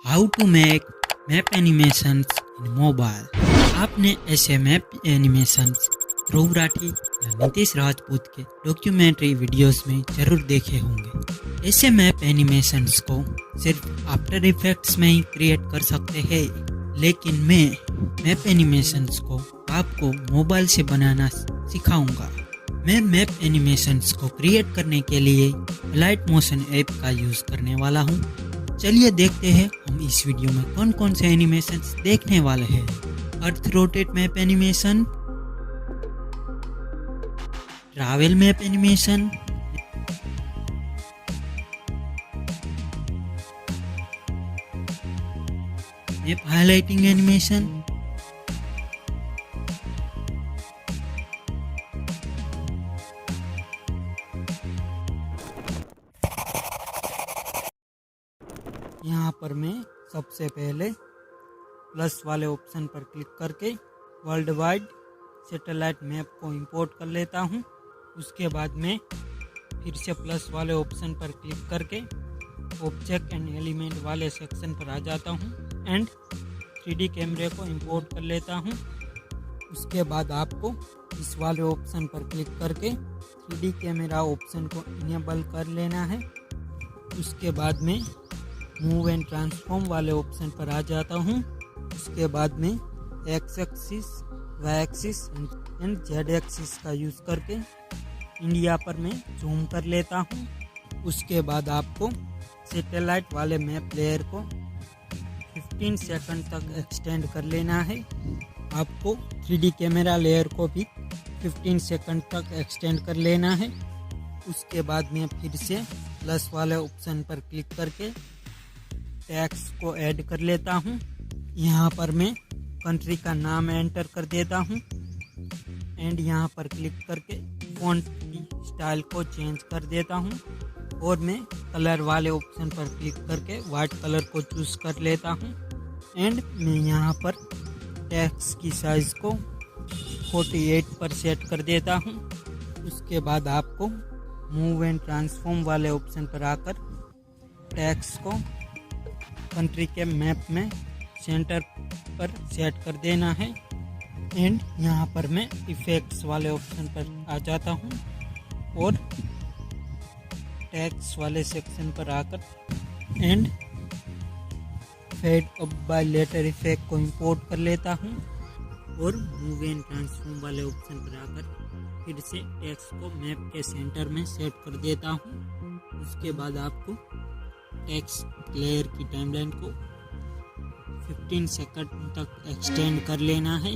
How to make map animations in mobile. आपने ऐसे map animations Dhruv Rathee या नीतीश राजपूत के डॉक्यूमेंट्री वीडियोस में जरूर देखे होंगे। ऐसे मैप एनिमेशंस को सिर्फ आफ्टर इफेक्ट्स में ही क्रिएट कर सकते हैं, लेकिन मैं मैप एनिमेशंस को आपको मोबाइल से बनाना सिखाऊंगा। मैं मैप एनिमेशंस को क्रिएट करने के लिए लाइट मोशन ऐप का यूज़ करने वाला हूँ। चलिए देखते हैं हम इस वीडियो में कौन कौन से एनिमेशंस देखने वाले हैं। Earth rotate map animation, travel map animation, map highlighting animation, यहाँ पर मैं सबसे पहले प्लस वाले ऑप्शन पर क्लिक करके वर्ल्ड वाइड सैटेलाइट मैप को इंपोर्ट कर लेता हूँ। उसके बाद मैं फिर से प्लस वाले ऑप्शन पर क्लिक करके ऑब्जेक्ट एंड एलिमेंट वाले सेक्शन पर आ जाता हूँ एंड 3D कैमरे को इंपोर्ट कर लेता हूँ। उसके बाद आपको इस वाले ऑप्शन पर क्लिक करके 3D कैमरा ऑप्शन को इनेबल कर लेना है। उसके बाद में मूव एंड ट्रांसफॉर्म वाले ऑप्शन पर आ जाता हूँ। उसके बाद में X axis, Y axis and Z axis का यूज़ करके इंडिया पर मैं जूम कर लेता हूँ। उसके बाद आपको सैटेलाइट वाले मैप लेयर को 15 सेकंड तक एक्सटेंड कर लेना है। आपको 3D कैमरा लेयर को भी 15 सेकंड तक एक्सटेंड कर लेना है। उसके बाद मैं फिर से प्लस वाले ऑप्शन पर क्लिक करके टेक्स्ट को ऐड कर लेता हूँ। यहाँ पर मैं कंट्री का नाम एंटर कर देता हूँ एंड यहाँ पर क्लिक करके फॉन्ट की स्टाइल को चेंज कर देता हूँ और मैं कलर वाले ऑप्शन पर क्लिक करके वाइट कलर को चूज कर लेता हूँ एंड मैं यहाँ पर टेक्स्ट की साइज को 48 पर सेट कर देता हूँ। उसके बाद आपको मूव एंड ट्रांसफॉर्म वाले ऑप्शन पर आकर टेक्स्ट को कंट्री के मैप में सेंटर पर सेट कर देना है एंड यहाँ पर मैं इफेक्ट्स वाले ऑप्शन पर आ जाता हूँ और टेक्स्ट वाले सेक्शन पर आकर and fade up by letter effect को इंपोर्ट कर लेता हूँ और मूव एंड ट्रांसफॉर्म वाले ऑप्शन पर आकर फिर से टेक्स्ट को मैप के सेंटर में सेट कर देता हूँ। उसके बाद आपको टेक्स्ट लेयर की टाइमलाइन को 15 सेकंड तक एक्सटेंड कर लेना है।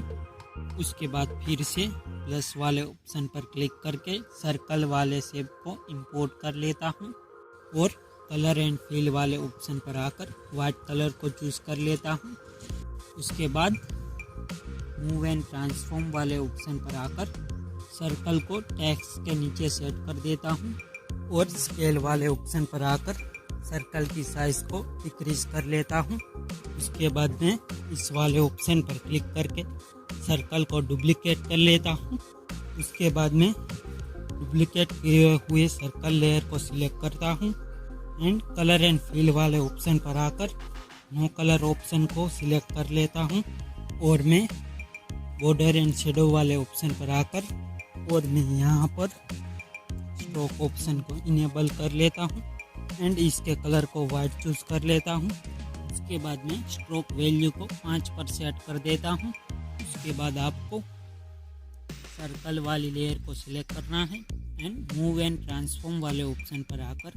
उसके बाद फिर से प्लस वाले ऑप्शन पर क्लिक करके सर्कल वाले शेप को इंपोर्ट कर लेता हूँ और कलर एंड फिल वाले ऑप्शन पर आकर वाइट कलर को चूज कर लेता हूँ। उसके बाद मूव एंड ट्रांसफॉर्म वाले ऑप्शन पर आकर सर्कल को टेक्स्ट के नीचे सेट कर देता हूँ और स्केल वाले ऑप्शन पर आकर सर्कल की साइज को डिक्रीज कर लेता हूँ। उसके बाद मैं इस वाले ऑप्शन पर क्लिक करके सर्कल को डुप्लीकेट कर लेता हूँ। उसके बाद मैं डुप्लीकेट किए हुए सर्कल लेयर को सिलेक्ट करता हूँ एंड कलर एंड फिल वाले ऑप्शन पर आकर नो कलर ऑप्शन को सिलेक्ट कर लेता हूँ और मैं बॉर्डर एंड शेडो वाले ऑप्शन पर आकर और मैं यहाँ पर स्ट्रोक ऑप्शन को इनेबल कर लेता हूँ एंड इसके कलर को वाइट चूज कर लेता हूँ। उसके बाद मैं स्ट्रोक वैल्यू को 5 पर सेट कर देता हूँ। उसके बाद आपको सर्कल वाली लेयर को सिलेक्ट करना है एंड मूव एंड ट्रांसफॉर्म वाले ऑप्शन पर आकर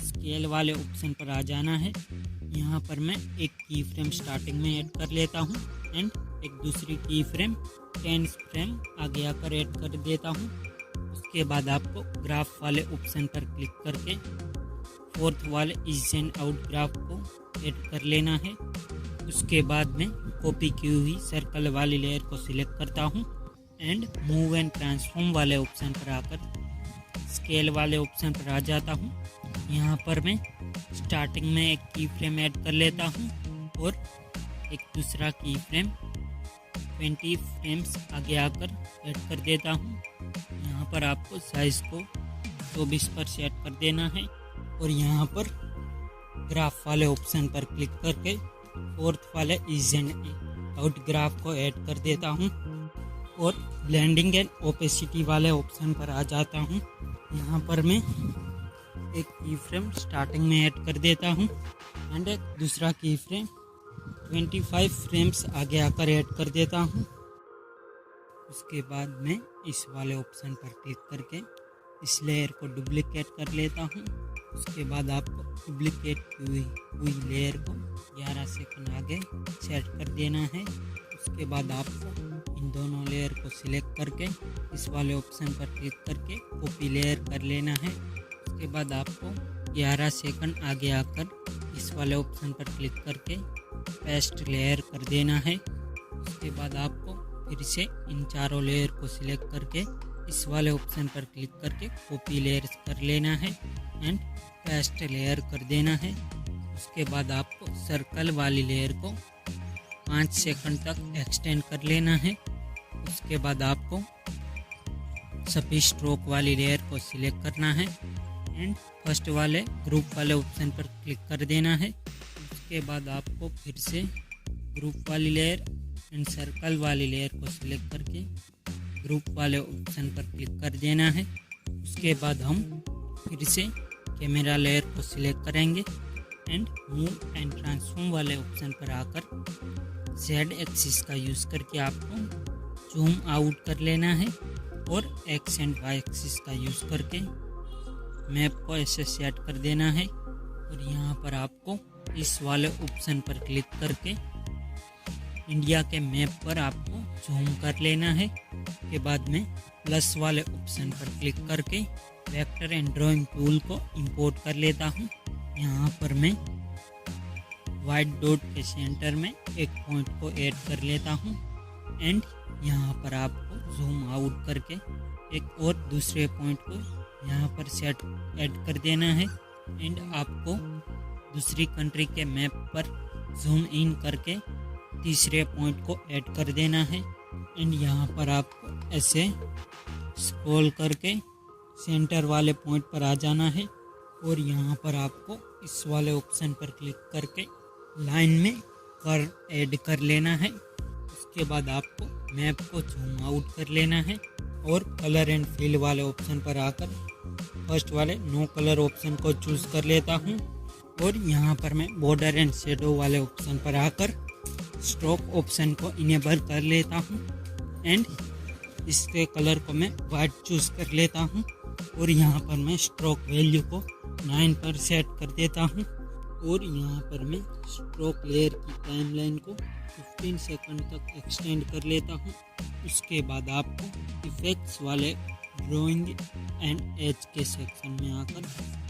स्केल वाले ऑप्शन पर आ जाना है। यहाँ पर मैं एक की फ्रेम स्टार्टिंग में ऐड कर लेता हूँ एंड एक दूसरी की फ्रेम 10 फ्रेम आगे आकर ऐड कर देता हूँ। उसके बाद आपको ग्राफ वाले ऑप्शन पर क्लिक करके फोर्थ वाले इज एंड आउट ग्राफ को ऐड कर लेना है। उसके बाद में कॉपी की हुई सर्कल वाली लेयर को सिलेक्ट करता हूँ एंड मूव एंड ट्रांसफॉर्म वाले ऑप्शन पर आकर स्केल वाले ऑप्शन पर आ जाता हूँ। यहाँ पर मैं स्टार्टिंग में एक की फ्रेम ऐड कर लेता हूँ और एक दूसरा की फ्रेम 20 फ्रेम्स आगे आकर ऐड कर देता हूँ। यहाँ पर आपको साइज को 24 पर सेट कर देना है और यहाँ पर ग्राफ वाले ऑप्शन पर क्लिक करके फोर्थ वाले इज एंड आउट ग्राफ को ऐड कर देता हूँ और ब्लेंडिंग एंड ओपेसिटी वाले ऑप्शन पर आ जाता हूँ। यहाँ पर मैं एक की फ्रेम स्टार्टिंग में ऐड कर देता हूँ एंड एक दूसरा की फ्रेम 25 फ्रेम्स आगे आकर ऐड कर देता हूँ। उसके बाद मैं इस वाले ऑप्शन पर क्लिक करके इस लेयर को डुप्लीकेट कर लेता हूँ। उसके बाद आपको डुप्लीकेट हुई लेयर को 11 सेकंड आगे सेट कर देना है। उसके बाद आपको इन दोनों लेयर को सिलेक्ट करके इस वाले ऑप्शन पर क्लिक करके कॉपी लेयर कर लेना है। उसके बाद आपको 11 सेकंड आगे आकर इस वाले ऑप्शन पर क्लिक करके पेस्ट लेयर कर देना है। उसके बाद आपको फिर से इन चारों लेयर को सिलेक्ट करके इस वाले ऑप्शन पर क्लिक करके कॉपी लेयर कर लेना है एंड पेस्ट लेयर कर देना है। उसके बाद आपको सर्कल वाली लेयर को 5 सेकंड तक एक्सटेंड कर लेना है। उसके बाद आपको सभी स्ट्रोक वाली लेयर को सिलेक्ट करना है एंड फर्स्ट वाले ग्रुप वाले ऑप्शन पर क्लिक कर देना है। उसके बाद आपको फिर से ग्रुप वाली लेयर एंड सर्कल वाली लेयर को सिलेक्ट करके ग्रुप वाले ऑप्शन पर क्लिक कर देना है। उसके बाद हम फिर से कैमरा लेयर को सिलेक्ट करेंगे एंड मूव एंड ट्रांसफॉर्म वाले ऑप्शन पर आकर जेड एक्सिस का यूज़ करके आपको जूम आउट कर लेना है और एक्स एंड वाई एक्सिस का यूज़ करके मैप को ऐसे सेट कर देना है। और यहाँ पर आपको इस वाले ऑप्शन पर क्लिक करके इंडिया के मैप पर आपको जूम कर लेना है। के बाद में प्लस वाले ऑप्शन पर क्लिक करके वेक्टर एंड ड्राइंग टूल को इंपोर्ट कर लेता हूँ। यहाँ पर मैं वाइट डॉट के सेंटर में एक पॉइंट को ऐड कर लेता हूँ एंड यहाँ पर आपको जूम आउट करके एक और दूसरे पॉइंट को यहाँ पर सेट ऐड कर देना है एंड आपको दूसरी कंट्री के मैप पर जूम इन करके तीसरे पॉइंट को ऐड कर देना है एंड यहाँ पर आपको ऐसे स्क्रॉल करके सेंटर वाले पॉइंट पर आ जाना है और यहाँ पर आपको इस वाले ऑप्शन पर क्लिक करके लाइन में कर्व ऐड कर लेना है। उसके बाद आपको मैप को जूम आउट कर लेना है और कलर एंड फिल वाले ऑप्शन पर आकर फर्स्ट वाले नो कलर ऑप्शन को चूज कर लेता हूँ और यहाँ पर मैं बॉर्डर एंड शेडो वाले ऑप्शन पर आकर स्ट्रोक ऑप्शन को इनेबल कर लेता हूँ एंड इसके कलर को मैं वाइट चूज कर लेता हूँ और यहाँ पर मैं स्ट्रोक वैल्यू को 9 पर सेट कर देता हूँ और यहाँ पर मैं स्ट्रोक लेयर की टाइमलाइन को 15 सेकंड तक एक्सटेंड कर लेता हूँ। उसके बाद आपको इफेक्ट्स वाले ड्राइंग एंड एज के सेक्शन में आकर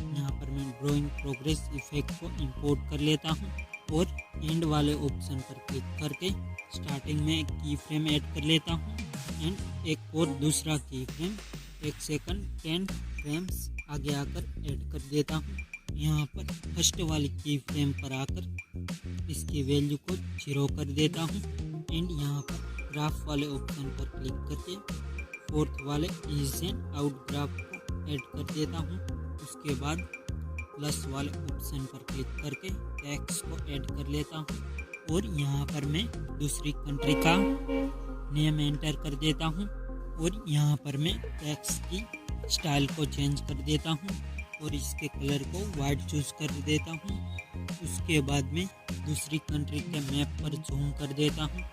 यहाँ पर मैं ड्राइंग प्रोग्रेस इफेक्ट को इंपोर्ट कर लेता हूँ और एंड वाले ऑप्शन पर क्लिक करके स्टार्टिंग में एक की फ्रेम ऐड कर लेता हूँ एंड एक और दूसरा की फ्रेम 1 सेकंड 10 फ्रेम्स आगे आकर ऐड कर देता हूँ। यहाँ पर फर्स्ट वाली की फ्रेम पर आकर इसकी वैल्यू को 0 कर देता हूँ एंड यहाँ पर ग्राफ वाले ऑप्शन पर क्लिक करके फोर्थ वाले इज एंड आउट ग्राफ को ऐड कर देता हूँ। उसके बाद प्लस वाले ऑप्शन पर क्लिक करके टेक्स्ट को ऐड कर लेता हूँ और यहाँ पर मैं दूसरी कंट्री का नेम एंटर कर देता हूँ और यहाँ पर मैं टेक्स्ट की स्टाइल को चेंज कर देता हूँ और इसके कलर को वाइट चूज कर देता हूँ। उसके बाद में दूसरी कंट्री के मैप पर जूम कर देता हूँ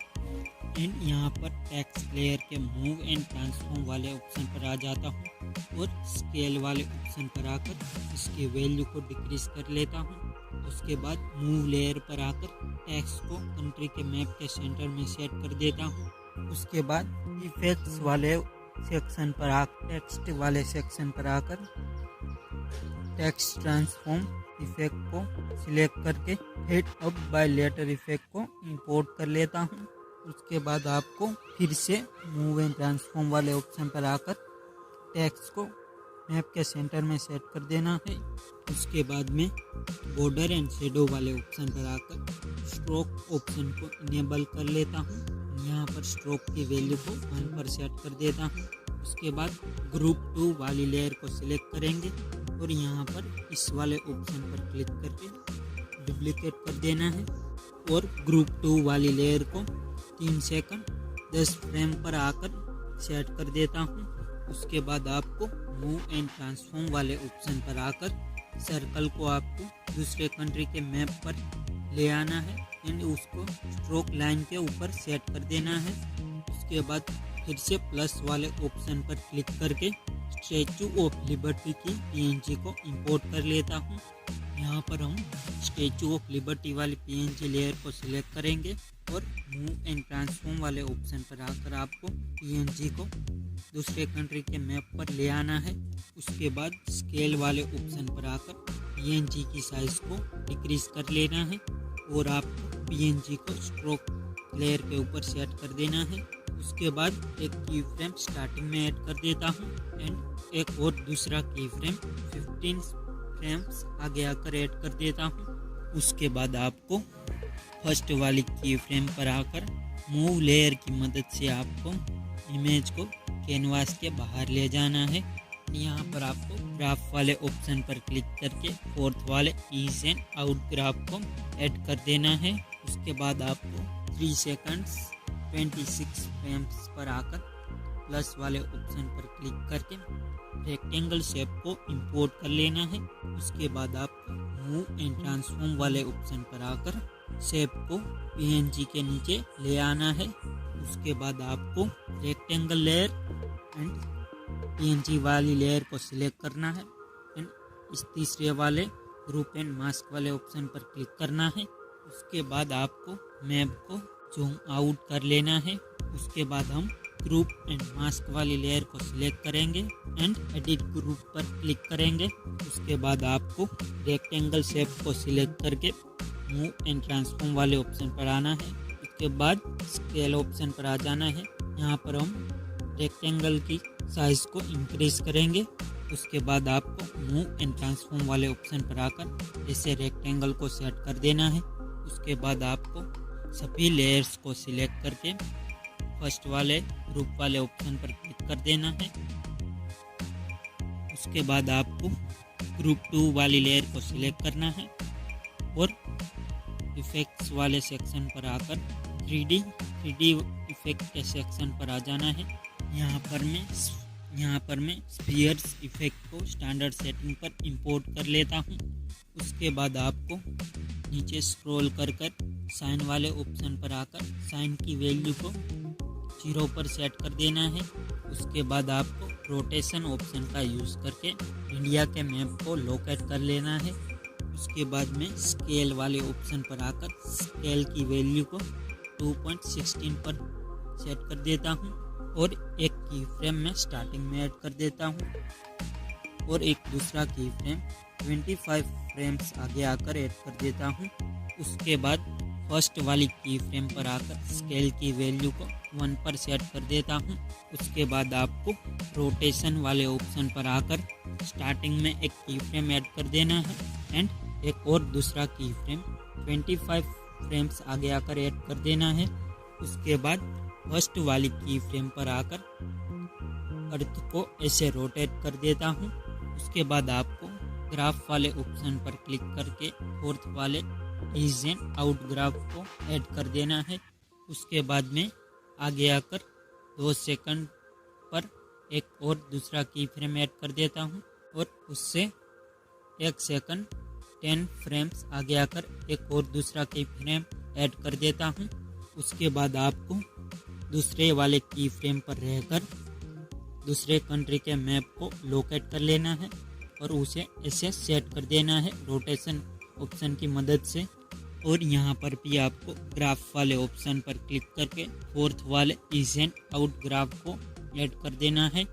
एंड यहाँ पर टेक्स्ट लेयर के मूव एंड ट्रांसफॉर्म वाले ऑप्शन पर आ जाता हूँ और स्केल वाले ऑप्शन पर आकर इसकी वैल्यू को डिक्रीज कर लेता हूँ। उसके बाद मूव लेयर पर आकर टेक्स्ट को कंट्री के मैप के सेंटर में सेट कर देता हूँ। उसके बाद इफेक्ट्स वाले सेक्शन पर आकर टेक्स्ट वाले सेक्शन पर आकर टेक्स्ट ट्रांसफॉर्म इफेक्ट को सिलेक्ट करके fade up by letter effect को इंपोर्ट कर लेता हूँ। उसके बाद आपको फिर से मूव एंड ट्रांसफॉर्म वाले ऑप्शन पर आकर टेक्स्ट को मैप के सेंटर में सेट कर देना है। उसके बाद में बॉर्डर एंड शेडो वाले ऑप्शन पर आकर स्ट्रोक ऑप्शन को इनेबल कर लेता हूँ। यहाँ पर स्ट्रोक की वैल्यू को 1 पर सेट कर देता हूँ। उसके बाद ग्रुप 2 वाली लेयर को सिलेक्ट करेंगे और यहाँ पर इस वाले ऑप्शन पर क्लिक करके डुप्लीकेट कर देना है और ग्रुप 2 वाली लेयर को 3 सेकंड 10 फ्रेम पर आकर सेट कर देता हूँ। उसके बाद आपको मूव एंड ट्रांसफॉर्म वाले ऑप्शन पर आकर सर्कल को आपको दूसरे कंट्री के मैप पर ले आना है एंड उसको स्ट्रोक लाइन के ऊपर सेट कर देना है। उसके बाद फिर से प्लस वाले ऑप्शन पर क्लिक करके स्टैचू ऑफ लिबर्टी की पीएनजी को इंपोर्ट कर लेता हूँ। यहाँ पर हम स्टैचू ऑफ लिबर्टी वाली पीएनजी लेयर को सिलेक्ट करेंगे और मूव एंड ट्रांसफॉर्म वाले ऑप्शन पर आकर आपको पीएनजी को दूसरे कंट्री के मैप पर ले आना है। उसके बाद स्केल वाले ऑप्शन पर आकर पीएनजी की साइज को डिक्रीज कर लेना है और आपको पीएनजी को स्ट्रोक लेयर के ऊपर सेट कर देना है। उसके बाद एक की फ्रेम स्टार्टिंग में ऐड कर देता हूँ एंड एक और दूसरा की फ्रेम 15 फ्रेम्स आगे आकर ऐड कर देता हूँ। उसके बाद आपको फर्स्ट वाली की फ्रेम पर आकर मूव लेयर की मदद से आपको इमेज को कैनवास के बाहर ले जाना है। यहाँ पर आपको ग्राफ वाले ऑप्शन पर क्लिक करके फोर्थ वाले ईज एंड आउट ग्राफ को ऐड कर देना है। उसके बाद आपको 3 सेकंड्स 26 फ्रेम्स पर आकर प्लस वाले ऑप्शन पर क्लिक करके रेक्टेंगल शेप को इंपोर्ट कर लेना है। उसके बाद आपको मूव एंड ट्रांसफॉर्म वाले ऑप्शन पर आकर शेप को पीएनजी के नीचे ले आना है। उसके बाद आपको रेक्टेंगल लेयर एंड पीएनजी वाली लेयर को सिलेक्ट करना है एंड इस तीसरे वाले ग्रुप एंड मास्क वाले ऑप्शन पर क्लिक करना है। उसके बाद आपको मैप को जूम आउट कर लेना है। उसके बाद हम ग्रुप एंड मास्क वाली लेयर को सिलेक्ट करेंगे एंड एडिट ग्रुप पर क्लिक करेंगे। उसके बाद आपको रेक्टेंगल शेप को सिलेक्ट करके मूव एंड ट्रांसफॉर्म वाले ऑप्शन पर आना है। उसके बाद स्केल ऑप्शन पर आ जाना है। यहाँ पर हम रेक्टेंगल की साइज को इंक्रीज करेंगे। उसके बाद आपको मूव एंड ट्रांसफॉर्म वाले ऑप्शन पर आकर इसे रेक्टेंगल को सेट कर देना है। उसके बाद आपको सभी लेयर्स को सिलेक्ट करके फर्स्ट वाले ग्रुप वाले ऑप्शन पर क्लिक कर देना है। उसके बाद आपको ग्रुप 2 वाली लेयर को सिलेक्ट करना है और इफेक्ट्स वाले सेक्शन पर आकर 3D इफेक्ट के सेक्शन पर आ जाना है। यहाँ पर मैं स्फीयर्स इफेक्ट को स्टैंडर्ड सेटिंग पर इंपोर्ट कर लेता हूँ। उसके बाद आपको नीचे स्क्रॉल कर साइन वाले ऑप्शन पर आकर साइन की वैल्यू को 0 पर सेट कर देना है। उसके बाद आपको रोटेशन ऑप्शन का यूज़ करके इंडिया के मैप को लोकेट कर लेना है। उसके बाद में स्केल वाले ऑप्शन पर आकर स्केल की वैल्यू को 2.16 पर सेट कर देता हूँ और एक की फ्रेम में स्टार्टिंग में ऐड कर देता हूँ और एक दूसरा की फ्रेम 25 फ्रेम्स आगे आकर ऐड कर देता हूँ। उसके बाद फर्स्ट वाली की फ्रेम पर आकर स्केल की वैल्यू को 1 पर सेट कर देता हूँ। उसके बाद आपको रोटेशन वाले ऑप्शन पर आकर स्टार्टिंग में एक की फ्रेम ऐड कर देना है एंड एक और दूसरा की फ्रेम 25 फ्रेम्स आगे आकर ऐड कर देना है। उसके बाद फर्स्ट वाली की फ्रेम पर आकर अर्थ को ऐसे रोटेट कर देता हूँ। उसके बाद आपको ग्राफ वाले ऑप्शन पर क्लिक करके फोर्थ वाले ईज एंड आउट ग्राफ को ऐड कर देना है। उसके बाद में आगे आकर 2 सेकंड पर एक और दूसरा की फ्रेम ऐड कर देता हूँ और उससे 1 सेकंड 10 फ्रेम्स आगे आकर एक और दूसरा की फ्रेम ऐड कर देता हूँ। उसके बाद आपको दूसरे वाले की फ्रेम पर रहकर दूसरे कंट्री के मैप को लोकेट कर लेना है और उसे ऐसे सेट कर देना है रोटेशन ऑप्शन की मदद से। और यहाँ पर भी आपको ग्राफ वाले ऑप्शन पर क्लिक करके फोर्थ वाले ईज एंड आउट ग्राफ को ऐड कर देना है।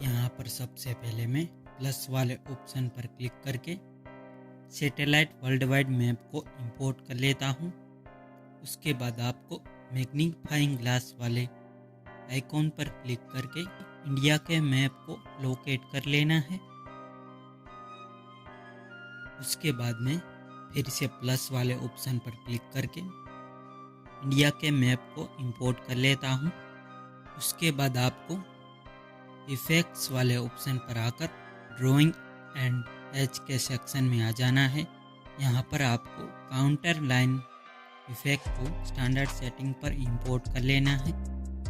यहाँ पर सबसे पहले मैं प्लस वाले ऑप्शन पर क्लिक करके सैटेलाइट वर्ल्ड वाइड मैप को इंपोर्ट कर लेता हूँ। उसके बाद आपको मैग्नीफाइंग ग्लास वाले आइकॉन पर क्लिक करके इंडिया के मैप को लोकेट कर लेना है। उसके बाद में फिर से प्लस वाले ऑप्शन पर क्लिक करके इंडिया के मैप को इंपोर्ट कर लेता हूँ। उसके बाद आपको इफेक्ट्स वाले ऑप्शन पर आकर ड्राइंग एंड एज के सेक्शन में आ जाना है। यहाँ पर आपको काउंटर लाइन इफेक्ट को स्टैंडर्ड सेटिंग पर इंपोर्ट कर लेना है।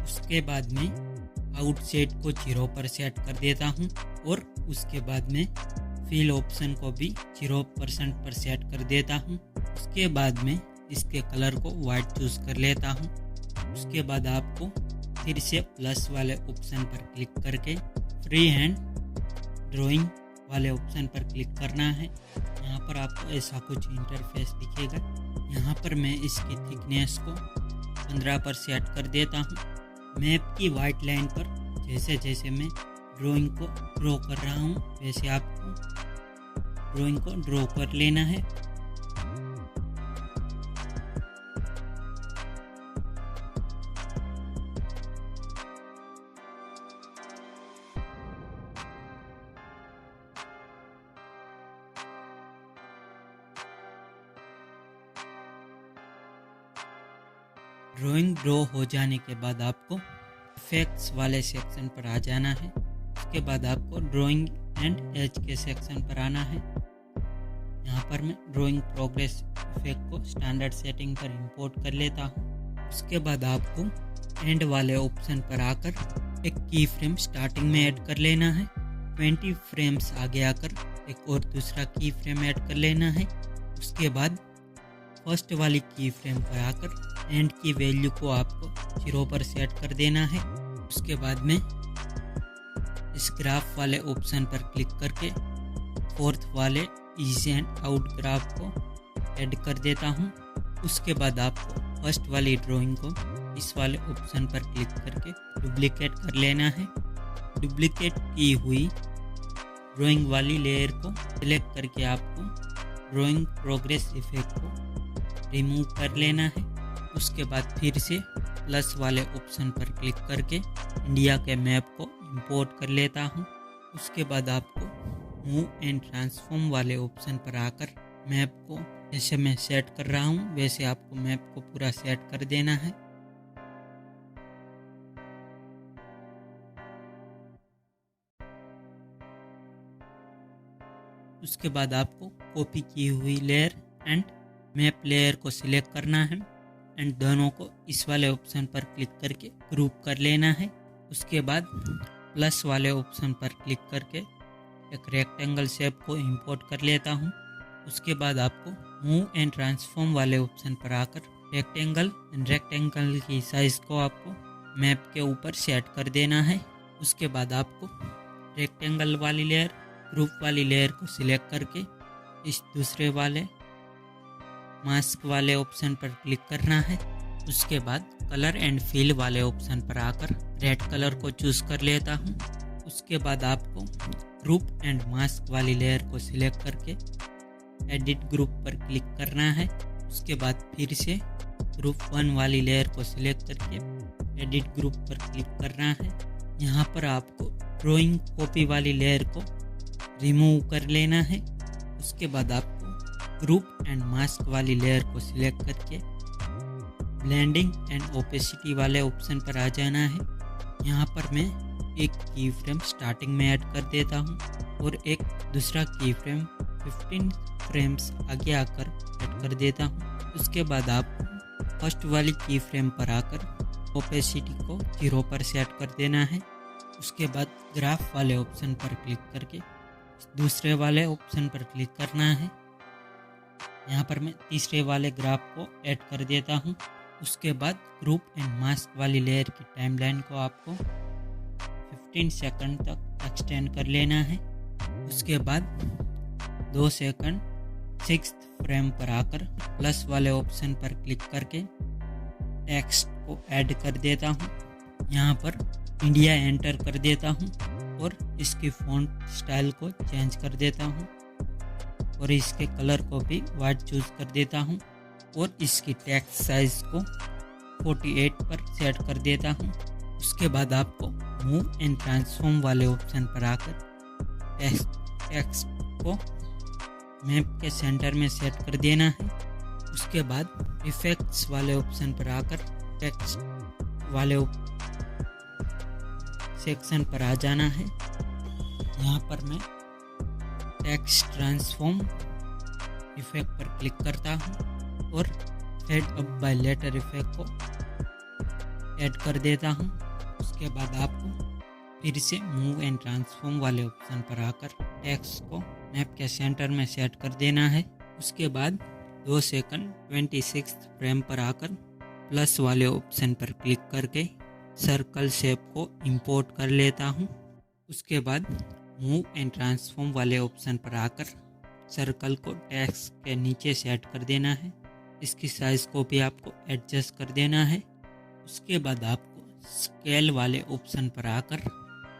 उसके बाद में आउटसेट को 0 पर सेट कर देता हूँ और उसके बाद में फिल ऑप्शन को भी 0% पर सेट कर देता हूँ। उसके बाद में इसके कलर को वाइट चूज कर लेता हूँ। उसके बाद आपको फिर से प्लस वाले ऑप्शन पर क्लिक करके फ्री हैंड ड्राइंग वाले ऑप्शन पर क्लिक करना है। यहाँ पर आपको ऐसा कुछ इंटरफेस दिखेगा। यहाँ पर मैं इसकी थिकनेस को 15 पर सेट कर देता हूँ। मैप की वाइट लाइन पर जैसे जैसे मैं ड्राइंग को ड्रॉ कर रहा हूँ वैसे आपको ड्राइंग को ड्रॉ कर लेना है। ड्राइंग ड्रॉ हो जाने के बाद आपको इफेक्ट्स वाले सेक्शन पर आ जाना है। उसके बाद आपको ड्राइंग एंड एज के सेक्शन पर आना है। यहाँ पर मैं ड्राइंग प्रोग्रेस इफेक्ट को स्टैंडर्ड सेटिंग पर इंपोर्ट कर लेता हूँ। उसके बाद आपको एंड वाले ऑप्शन पर आकर एक की फ्रेम स्टार्टिंग में ऐड कर लेना है। 20 फ्रेम्स आगे आकर एक और दूसरा की फ्रेम ऐड कर लेना है। उसके बाद फर्स्ट वाली की फ्रेम पर आकर एंड की वैल्यू को आपको 0 पर सेट कर देना है। उसके बाद में इस ग्राफ वाले ऑप्शन पर क्लिक करके फोर्थ वाले इज एंड आउट ग्राफ को ऐड कर देता हूँ। उसके बाद आपको फर्स्ट वाली ड्राइंग को इस वाले ऑप्शन पर क्लिक करके डुप्लीकेट कर लेना है। डुप्लीकेट की हुई ड्राइंग वाली लेयर को सिलेक्ट करके आपको ड्राइंग प्रोग्रेस इफेक्ट को रिमूव कर लेना है। उसके बाद फिर से प्लस वाले ऑप्शन पर क्लिक करके इंडिया के मैप को इंपोर्ट कर लेता हूँ। उसके बाद आपको मूव एंड ट्रांसफॉर्म वाले ऑप्शन पर आकर मैप को जैसे मैं सेट कर रहा हूँ वैसे आपको मैप को पूरा सेट कर देना है। उसके बाद आपको कॉपी की हुई लेयर एंड मैप लेयर को सिलेक्ट करना है एंड दोनों को इस वाले ऑप्शन पर क्लिक करके ग्रुप कर लेना है। उसके बाद प्लस वाले ऑप्शन पर क्लिक करके एक रेक्टेंगल शेप को इंपोर्ट कर लेता हूँ। उसके बाद आपको मूव एंड ट्रांसफॉर्म वाले ऑप्शन पर आकर रेक्टेंगल की साइज को आपको मैप के ऊपर सेट कर देना है। उसके बाद आपको रेक्टेंगल वाली लेयर ग्रुप वाली लेयर को सिलेक्ट करके इस दूसरे वाले मास्क वाले ऑप्शन पर क्लिक करना है। उसके बाद कलर एंड फिल वाले ऑप्शन पर आकर रेड कलर को चूज कर लेता हूँ। उसके बाद आपको ग्रुप एंड मास्क वाली लेयर को सिलेक्ट करके एडिट ग्रुप पर क्लिक करना है। उसके बाद फिर से ग्रुप 1 वाली लेयर को सिलेक्ट करके एडिट ग्रुप पर क्लिक करना है। यहाँ पर आपको ड्राइंग कॉपी वाली लेयर को रिमूव कर लेना है। उसके बाद आपको ग्रुप एंड मास्क वाली लेयर को सिलेक्ट करके ब्लेंडिंग एंड ओपेसिटी वाले ऑप्शन पर आ जाना है। यहाँ पर मैं एक की फ्रेम स्टार्टिंग में ऐड कर देता हूँ और एक दूसरा की फ्रेम 15 फ्रेम्स आगे आकर ऐड कर देता हूँ। उसके बाद आपको फर्स्ट वाली की फ्रेम पर आकर ओपेसिटी को 0 पर सेट कर देना है। उसके बाद ग्राफ वाले ऑप्शन पर क्लिक करके दूसरे वाले ऑप्शन पर क्लिक करना है। यहाँ पर मैं तीसरे वाले ग्राफ को ऐड कर देता हूँ। उसके बाद ग्रुप एंड मास्क वाली लेयर की टाइमलाइन को आपको 15 सेकंड तक एक्सटेंड कर लेना है। उसके बाद 2 सेकंड 6th फ्रेम पर आकर प्लस वाले ऑप्शन पर क्लिक करके टेक्स्ट को ऐड कर देता हूँ। यहाँ पर इंडिया एंटर कर देता हूँ और इसकी फ़ॉन्ट स्टाइल को चेंज कर देता हूँ और इसके कलर को भी वाइट चूज कर देता हूँ और इसकी टेक्स्ट साइज को 48 पर सेट कर देता हूँ। उसके बाद आपको मूव एंड ट्रांसफॉर्म वाले ऑप्शन पर आकर टेक्स्ट को मैप के सेंटर में सेट कर देना है। उसके बाद इफेक्ट्स वाले ऑप्शन पर आकर टेक्स्ट वाले सेक्शन पर आ जाना है। यहाँ पर मैं टेक्स्ट ट्रांसफॉर्म इफेक्ट पर क्लिक करता हूँ और fade up by letter effect को ऐड कर देता हूँ। उसके बाद आपको फिर से मूव एंड ट्रांसफॉर्म वाले ऑप्शन पर आकर टेक्स्ट को मैप के सेंटर में सेट कर देना है। उसके बाद 2 सेकंड 26 फ्रेम पर आकर प्लस वाले ऑप्शन पर क्लिक करके सर्कल शेप को इंपोर्ट कर लेता हूँ। उसके बाद मूव एंड ट्रांसफॉर्म वाले ऑप्शन पर आकर सर्कल को टेक्स्ट के नीचे सेट कर देना है। इसकी साइज को भी आपको एडजस्ट कर देना है। उसके बाद आपको स्केल वाले ऑप्शन पर आकर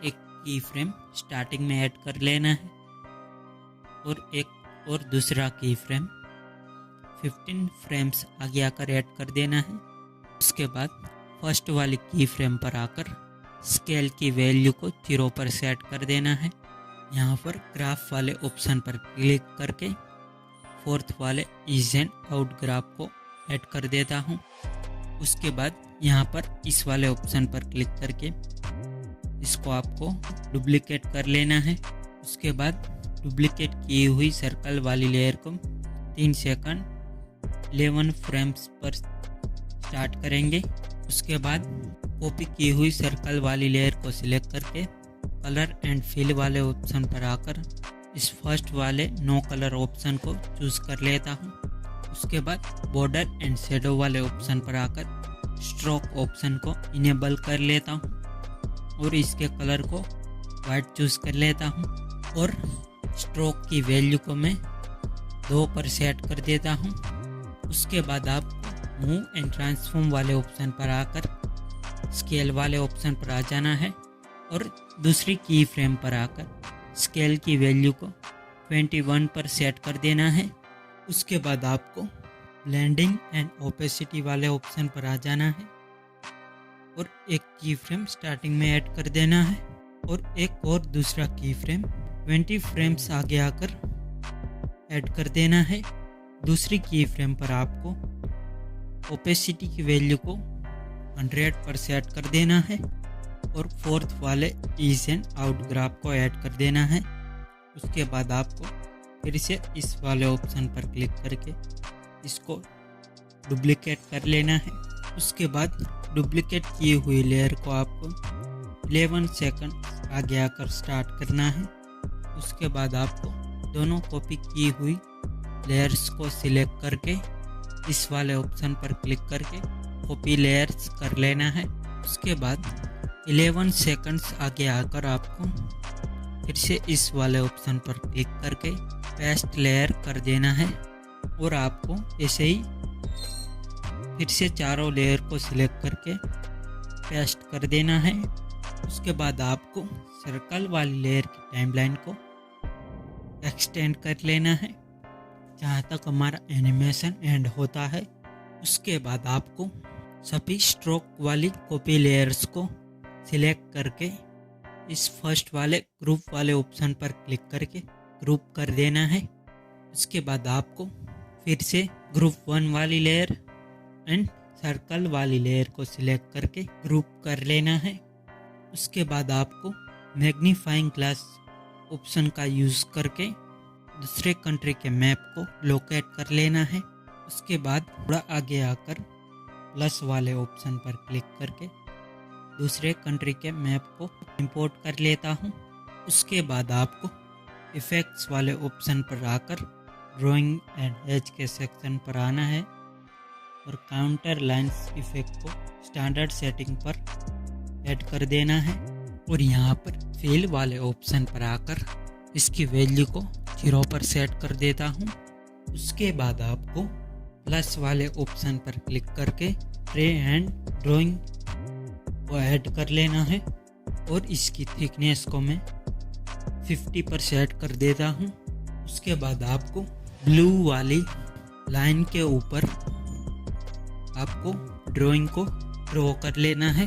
एक की फ्रेम स्टार्टिंग में ऐड कर लेना है और दूसरा की फ्रेम 15 फ्रेम्स आगे आकर ऐड कर देना है। उसके बाद फर्स्ट वाली की फ्रेम पर आकर स्केल की वैल्यू को 0 पर सेट कर देना है। यहाँ पर ग्राफ वाले ऑप्शन पर क्लिक करके फोर्थ वाले इज एंड आउट ग्राफ को ऐड कर देता हूँ। उसके बाद यहाँ पर इस वाले ऑप्शन पर क्लिक करके इसको आपको डुप्लीकेट कर लेना है। उसके बाद डुप्लीकेट की हुई सर्कल वाली लेयर को 3 सेकंड 11 फ्रेम्स पर स्टार्ट करेंगे। उसके बाद कॉपी की हुई सर्कल वाली लेयर को सिलेक्ट करके कलर एंड फिल वाले ऑप्शन पर आकर इस फर्स्ट वाले नो कलर ऑप्शन को चूज कर लेता हूँ। उसके बाद बॉर्डर एंड शेडो वाले ऑप्शन पर आकर स्ट्रोक ऑप्शन को इनेबल कर लेता हूँ और इसके कलर को वाइट चूज कर लेता हूँ और स्ट्रोक की वैल्यू को मैं 2 पर सेट कर देता हूँ। उसके बाद आपको मूव एंड ट्रांसफॉर्म वाले ऑप्शन पर आकर स्केल वाले ऑप्शन पर आ जाना है और दूसरी की फ्रेम पर आकर स्केल की वैल्यू को 21 पर सेट कर देना है। उसके बाद आपको ब्लेंडिंग एंड ओपेसिटी वाले ऑप्शन पर आ जाना है और एक की फ्रेम स्टार्टिंग में ऐड कर देना है और एक और दूसरा की फ्रेम 20 फ्रेम्स आगे आकर ऐड कर देना है। दूसरी की फ्रेम पर आपको ओपेसिटी की वैल्यू को 100 पर सेट कर देना है और फोर्थ वाले इज एंड आउट ग्राफ को ऐड कर देना है। उसके बाद आपको फिर से इस वाले ऑप्शन पर क्लिक करके इसको डुप्लीकेट कर लेना है। उसके बाद डुप्लीकेट की हुई लेयर को आपको 11 सेकंड आगे आकर स्टार्ट करना है। उसके बाद आपको दोनों कॉपी की हुई लेयर्स को सिलेक्ट करके इस वाले ऑप्शन पर क्लिक करके कॉपी लेयर्स कर लेना है। उसके बाद 11 सेकंड्स आगे आकर आपको फिर से इस वाले ऑप्शन पर क्लिक करके पेस्ट लेयर कर देना है और आपको ऐसे ही फिर से चारों लेयर को सिलेक्ट करके पेस्ट कर देना है। उसके बाद आपको सर्कल वाली लेयर की टाइमलाइन को एक्सटेंड कर लेना है जहाँ तक हमारा एनिमेशन एंड होता है। उसके बाद आपको सभी स्ट्रोक वाली कॉपी लेयर्स को सिलेक्ट करके इस फर्स्ट वाले ग्रुप वाले ऑप्शन पर क्लिक करके ग्रुप कर देना है। उसके बाद आपको फिर से ग्रुप 1 वाली लेयर एंड सर्कल वाली लेयर को सिलेक्ट करके ग्रुप कर लेना है। उसके बाद आपको मैग्नीफाइंग ग्लास ऑप्शन का यूज़ करके दूसरे कंट्री के मैप को लोकेट कर लेना है। उसके बाद थोड़ा आगे आकर प्लस वाले ऑप्शन पर क्लिक करके दूसरे कंट्री के मैप को इंपोर्ट कर लेता हूँ। उसके बाद आपको इफ़ेक्ट्स वाले ऑप्शन पर आकर ड्राइंग एंड एज के सेक्शन पर आना है और काउंटर लाइंस इफेक्ट को स्टैंडर्ड सेटिंग पर ऐड कर देना है और यहाँ पर फिल वाले ऑप्शन पर आकर इसकी वैल्यू को 0 पर सेट कर देता हूँ। उसके बाद आपको प्लस वाले ऑप्शन पर क्लिक करके ट्रे एंड ड्राइंग को ऐड कर लेना है और इसकी थिकनेस को मैं 50 पर सेट कर देता हूँ। उसके बाद आपको ब्लू वाली लाइन के ऊपर आपको ड्राइंग को ड्रॉ कर लेना है,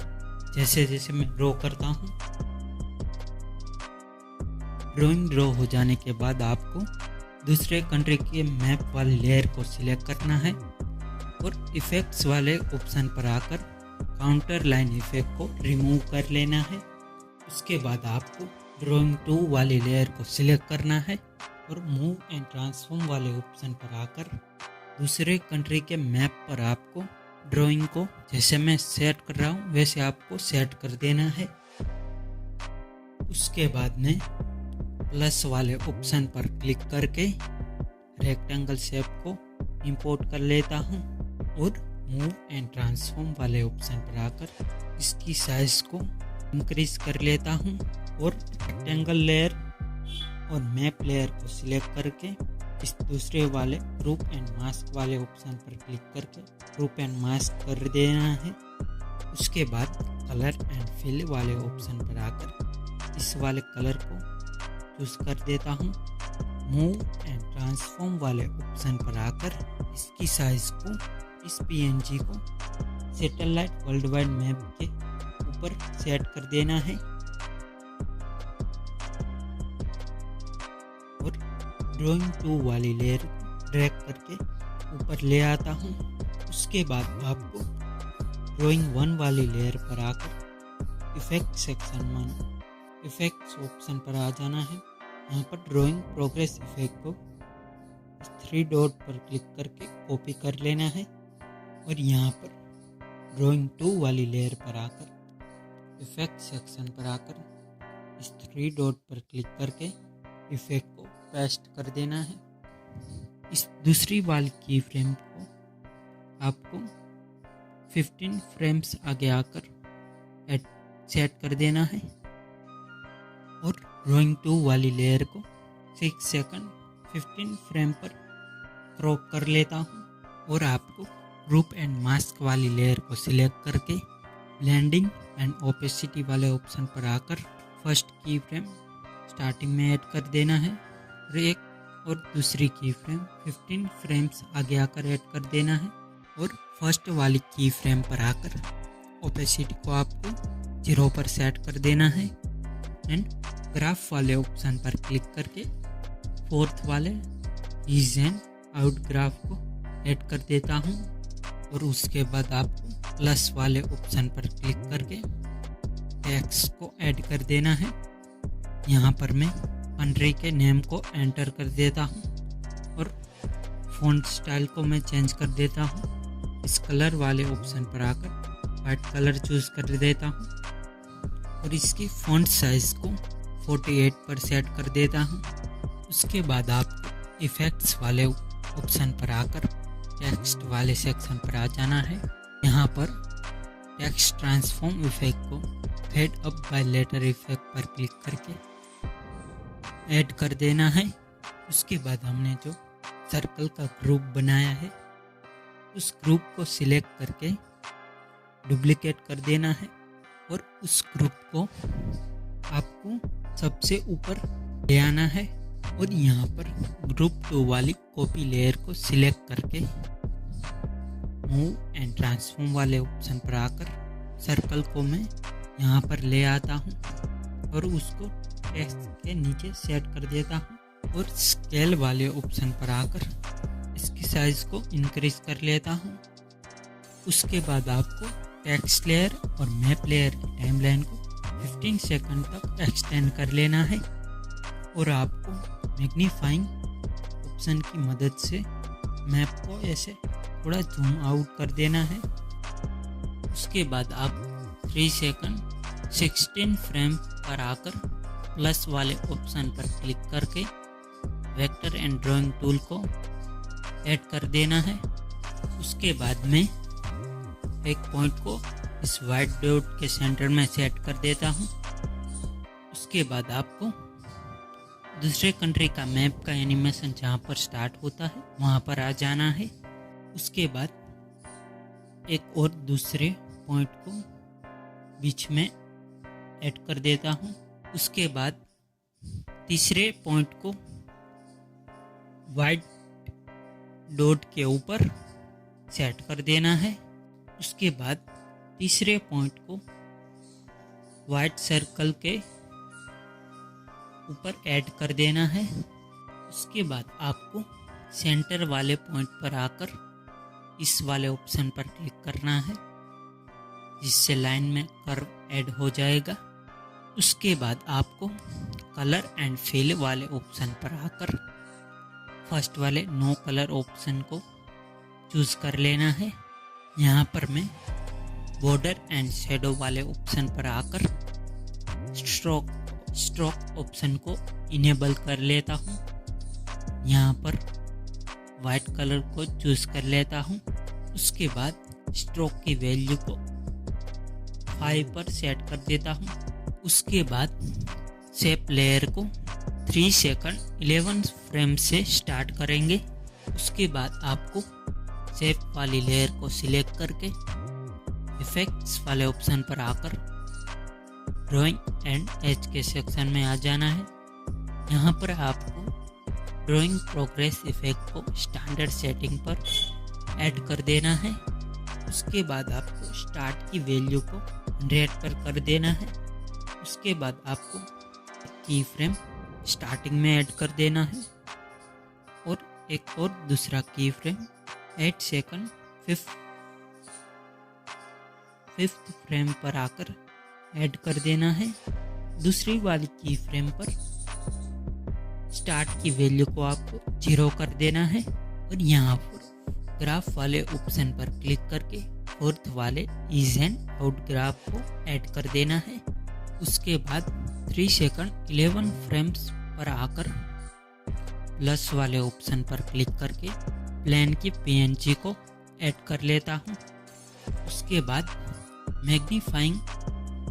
जैसे जैसे मैं ड्रॉ करता हूँ। ड्राइंग ड्रॉ हो जाने के बाद आपको दूसरे कंट्री के मैप वाले लेयर को सिलेक्ट करना है और इफेक्ट्स वाले ऑप्शन पर आकर काउंटर लाइन इफेक्ट को रिमूव कर लेना है। उसके बाद आपको ड्राइंग 2 वाली लेयर को सिलेक्ट करना है और मूव एंड ट्रांसफॉर्म वाले ऑप्शन पर आकर दूसरे कंट्री के मैप पर आपको ड्राइंग को जैसे मैं सेट कर रहा हूँ वैसे आपको सेट कर देना है। उसके बाद में प्लस वाले ऑप्शन पर क्लिक करके रेक्टेंगल शेप को इंपोर्ट कर लेता हूँ और मूव एंड ट्रांसफॉर्म वाले ऑप्शन पर आकर इसकी साइज को इंक्रीज कर लेता हूँ और रेक्टेंगल लेयर और मैप लेयर को सिलेक्ट करके इस दूसरे वाले ग्रुप एंड मास्क वाले ऑप्शन पर क्लिक करके ग्रुप एंड मास्क कर देना है। उसके बाद कलर एंड फिल वाले ऑप्शन पर आकर इस वाले कलर को चूज कर देता हूँ। मूव एंड ट्रांसफॉर्म वाले ऑप्शन पर आकर इसकी साइज को इस पीएनजी को सैटेलाइट वर्ल्ड वाइड मैप के ऊपर सेट कर देना है और ड्राइंग 2 वाली लेयर ड्रैग करके ऊपर ले आता हूँ। उसके बाद आपको ड्राइंग 1 वाली लेयर पर आकर इफेक्ट सेक्शन में इफेक्ट्स ऑप्शन पर आ जाना है। यहाँ पर ड्राइंग प्रोग्रेस इफेक्ट को 3 डॉट पर क्लिक करके कॉपी कर लेना है और यहाँ पर ड्राइंग 2 वाली लेयर पर आकर इफेक्ट सेक्शन पर आकर इस 3 डॉट पर क्लिक करके इफेक्ट को पेस्ट कर देना है। इस दूसरी वाली की फ्रेम को आपको 15 फ्रेम्स आगे आकर सेट कर देना है और ड्राइंग 2 वाली लेयर को 6 सेकंड 15 फ्रेम पर क्रॉप कर लेता हूँ और आपको ग्रुप एंड मास्क वाली लेयर को सिलेक्ट करके ब्लेंडिंग एंड ओपेसिटी वाले ऑप्शन पर आकर फर्स्ट की फ्रेम स्टार्टिंग में ऐड कर देना है और एक और दूसरी की फ्रेम 15 फ्रेम्स आगे आकर ऐड कर देना है और फर्स्ट वाली की फ्रेम पर आकर ओपेसिटी को आपको 0 पर सेट कर देना है एंड ग्राफ वाले ऑप्शन पर क्लिक करके फोर्थ वाले ईज एंड आउट ग्राफ को ऐड कर देता हूँ और उसके बाद आपको प्लस वाले ऑप्शन पर क्लिक करके टेक्स्ट को ऐड कर देना है। यहाँ पर मैं कंट्री के नेम को एंटर कर देता हूँ और फ़ॉन्ट स्टाइल को मैं चेंज कर देता हूँ। इस कलर वाले ऑप्शन पर आकर वाइट कलर चूज़ कर देता हूँ और इसकी फ़ॉन्ट साइज़ को 48 पर सेट कर देता हूँ। उसके बाद आपको इफ़ेक्ट्स वाले ऑप्शन पर आकर टेक्स्ट वाले सेक्शन पर आ जाना है। यहाँ पर टेक्स्ट ट्रांसफॉर्म इफेक्ट को fade up by letter effect पर क्लिक करके ऐड कर देना है। उसके बाद हमने जो सर्कल का ग्रुप बनाया है उस ग्रुप को सिलेक्ट करके डुप्लीकेट कर देना है और उस ग्रुप को आपको सबसे ऊपर ले आना है और यहाँ पर ग्रुप 2 वाली कॉपी लेयर को सिलेक्ट करके मूव एंड ट्रांसफॉर्म वाले ऑप्शन पर आकर सर्कल को मैं यहाँ पर ले आता हूँ और उसको टेक्स्ट के नीचे सेट कर देता हूँ और स्केल वाले ऑप्शन पर आकर इसकी साइज को इंक्रीज कर लेता हूँ। उसके बाद आपको टेक्स्ट लेयर और मैप लेयर की टाइमलाइन को 15 सेकंड तक एक्सटेंड कर लेना है और आपको मैग्नीफाइंग ऑप्शन की मदद से मैप को ऐसे थोड़ा जूम आउट कर देना है। उसके बाद आप 3 सेकंड 16 फ्रेम पर आकर प्लस वाले ऑप्शन पर क्लिक करके वेक्टर एंड ड्राइंग टूल को ऐड कर देना है। उसके बाद में एक पॉइंट को इस वाइट डॉट के सेंटर में सेट कर देता हूँ। उसके बाद आपको दूसरे कंट्री का मैप का एनिमेशन जहाँ पर स्टार्ट होता है वहाँ पर आ जाना है। उसके बाद एक और दूसरे पॉइंट को बीच में ऐड कर देता हूँ। उसके बाद तीसरे पॉइंट को वाइट डॉट के ऊपर सेट कर देना है। उसके बाद तीसरे पॉइंट को वाइट सर्कल के ऊपर ऐड कर देना है। उसके बाद आपको सेंटर वाले पॉइंट पर आकर इस वाले ऑप्शन पर क्लिक करना है, जिससे लाइन में कर्व ऐड हो जाएगा। उसके बाद आपको कलर एंड फिल वाले ऑप्शन पर आकर फर्स्ट वाले नो कलर ऑप्शन को चूज कर लेना है। यहाँ पर मैं बॉर्डर एंड शेडो वाले ऑप्शन पर आकर स्ट्रोक ऑप्शन को इनेबल कर लेता हूँ। यहाँ पर वाइट कलर को चूज कर लेता हूँ। उसके बाद स्ट्रोक की वैल्यू को 5 पर सेट कर देता हूँ। उसके बाद शेप लेयर को 3 सेकंड 11 फ्रेम से स्टार्ट करेंगे। उसके बाद आपको शेप वाली लेयर को सिलेक्ट करके इफेक्ट्स वाले ऑप्शन पर आकर ड्राइंग एंड एज के सेक्शन में आ जाना है। यहाँ पर आपको ड्राइंग प्रोग्रेस इफेक्ट को स्टैंडर्ड सेटिंग पर ऐड कर देना है। उसके बाद आपको स्टार्ट की वैल्यू को 100 पर कर देना है। उसके बाद आपको की फ्रेम स्टार्टिंग में ऐड कर देना है और एक और दूसरा की फ्रेम 8 सेकंड 5th फ्रेम पर आकर ऐड कर देना है। दूसरी वाली की फ्रेम पर स्टार्ट की वैल्यू को आपको 0 कर देना है और यहाँ पर ग्राफ वाले ऑप्शन पर क्लिक करके 4th वाले इज एंड आउट ग्राफ को ऐड कर देना है। उसके बाद 3 सेकंड 11 फ्रेम्स पर आकर प्लस वाले ऑप्शन पर क्लिक करके प्लेन की PNG को ऐड कर लेता हूँ। उसके बाद मैग्नीफाइंग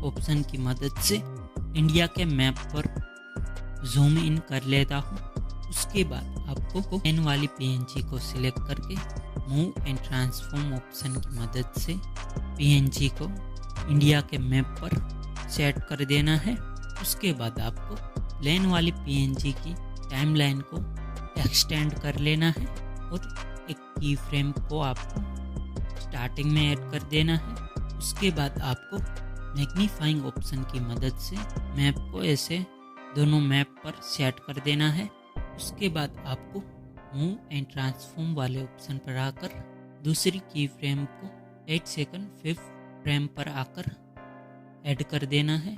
ऑप्शन की मदद से इंडिया के मैप पर जूम इन कर लेता हूँ। उसके बाद आपको पेन वाली PNG को सिलेक्ट करके मूव एंड ट्रांसफॉर्म ऑप्शन की मदद से PNG को इंडिया के मैप पर सेट कर देना है। उसके बाद आपको प्लेन वाली PNG की टाइमलाइन को एक्सटेंड कर लेना है और एक की फ्रेम को आपको स्टार्टिंग में ऐड कर देना है। उसके बाद आपको मैग्नीफाइंग ऑप्शन की मदद से मैप को ऐसे दोनों मैप पर सेट कर देना है। उसके बाद आपको मूव एंड ट्रांसफॉर्म वाले ऑप्शन पर आकर दूसरी की फ्रेम को 8 सेकंड 5th फ्रेम पर आकर ऐड कर देना है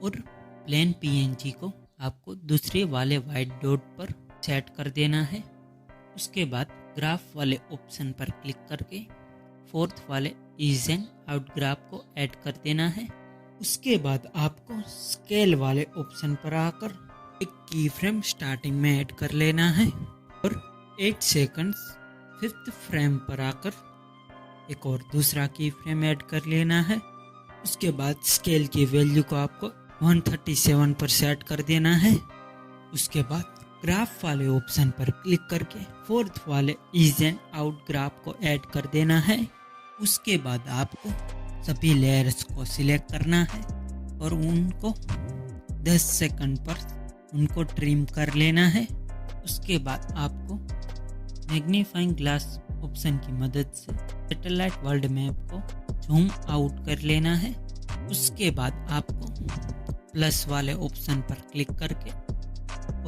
और प्लेन PNG को आपको दूसरे वाले वाइट डॉट पर सेट कर देना है। उसके बाद ग्राफ वाले ऑप्शन पर क्लिक करके 4th वाले इज एंड आउट ग्राफ को ऐड कर देना है। उसके बाद आपको स्केल वाले ऑप्शन पर आकर एक की फ्रेम स्टार्टिंग में ऐड कर लेना है और 8 सेकंड्स 5th फ्रेम पर आकर एक और दूसरा की फ्रेम ऐड कर लेना है। उसके बाद स्केल की वैल्यू को आपको 137 पर सेट कर देना है। उसके बाद ग्राफ वाले ऑप्शन पर क्लिक करके 4th वाले इज एंड आउट ग्राफ को ऐड कर देना है। उसके बाद आपको सभी लेयर्स को सिलेक्ट करना है और उनको 10 सेकंड पर उनको ट्रिम कर लेना है। उसके बाद आपको मैग्नीफाइंग ग्लास ऑप्शन की मदद से सैटेलाइट वर्ल्ड मैप को जूम आउट कर लेना है। उसके बाद आपको प्लस वाले ऑप्शन पर क्लिक करके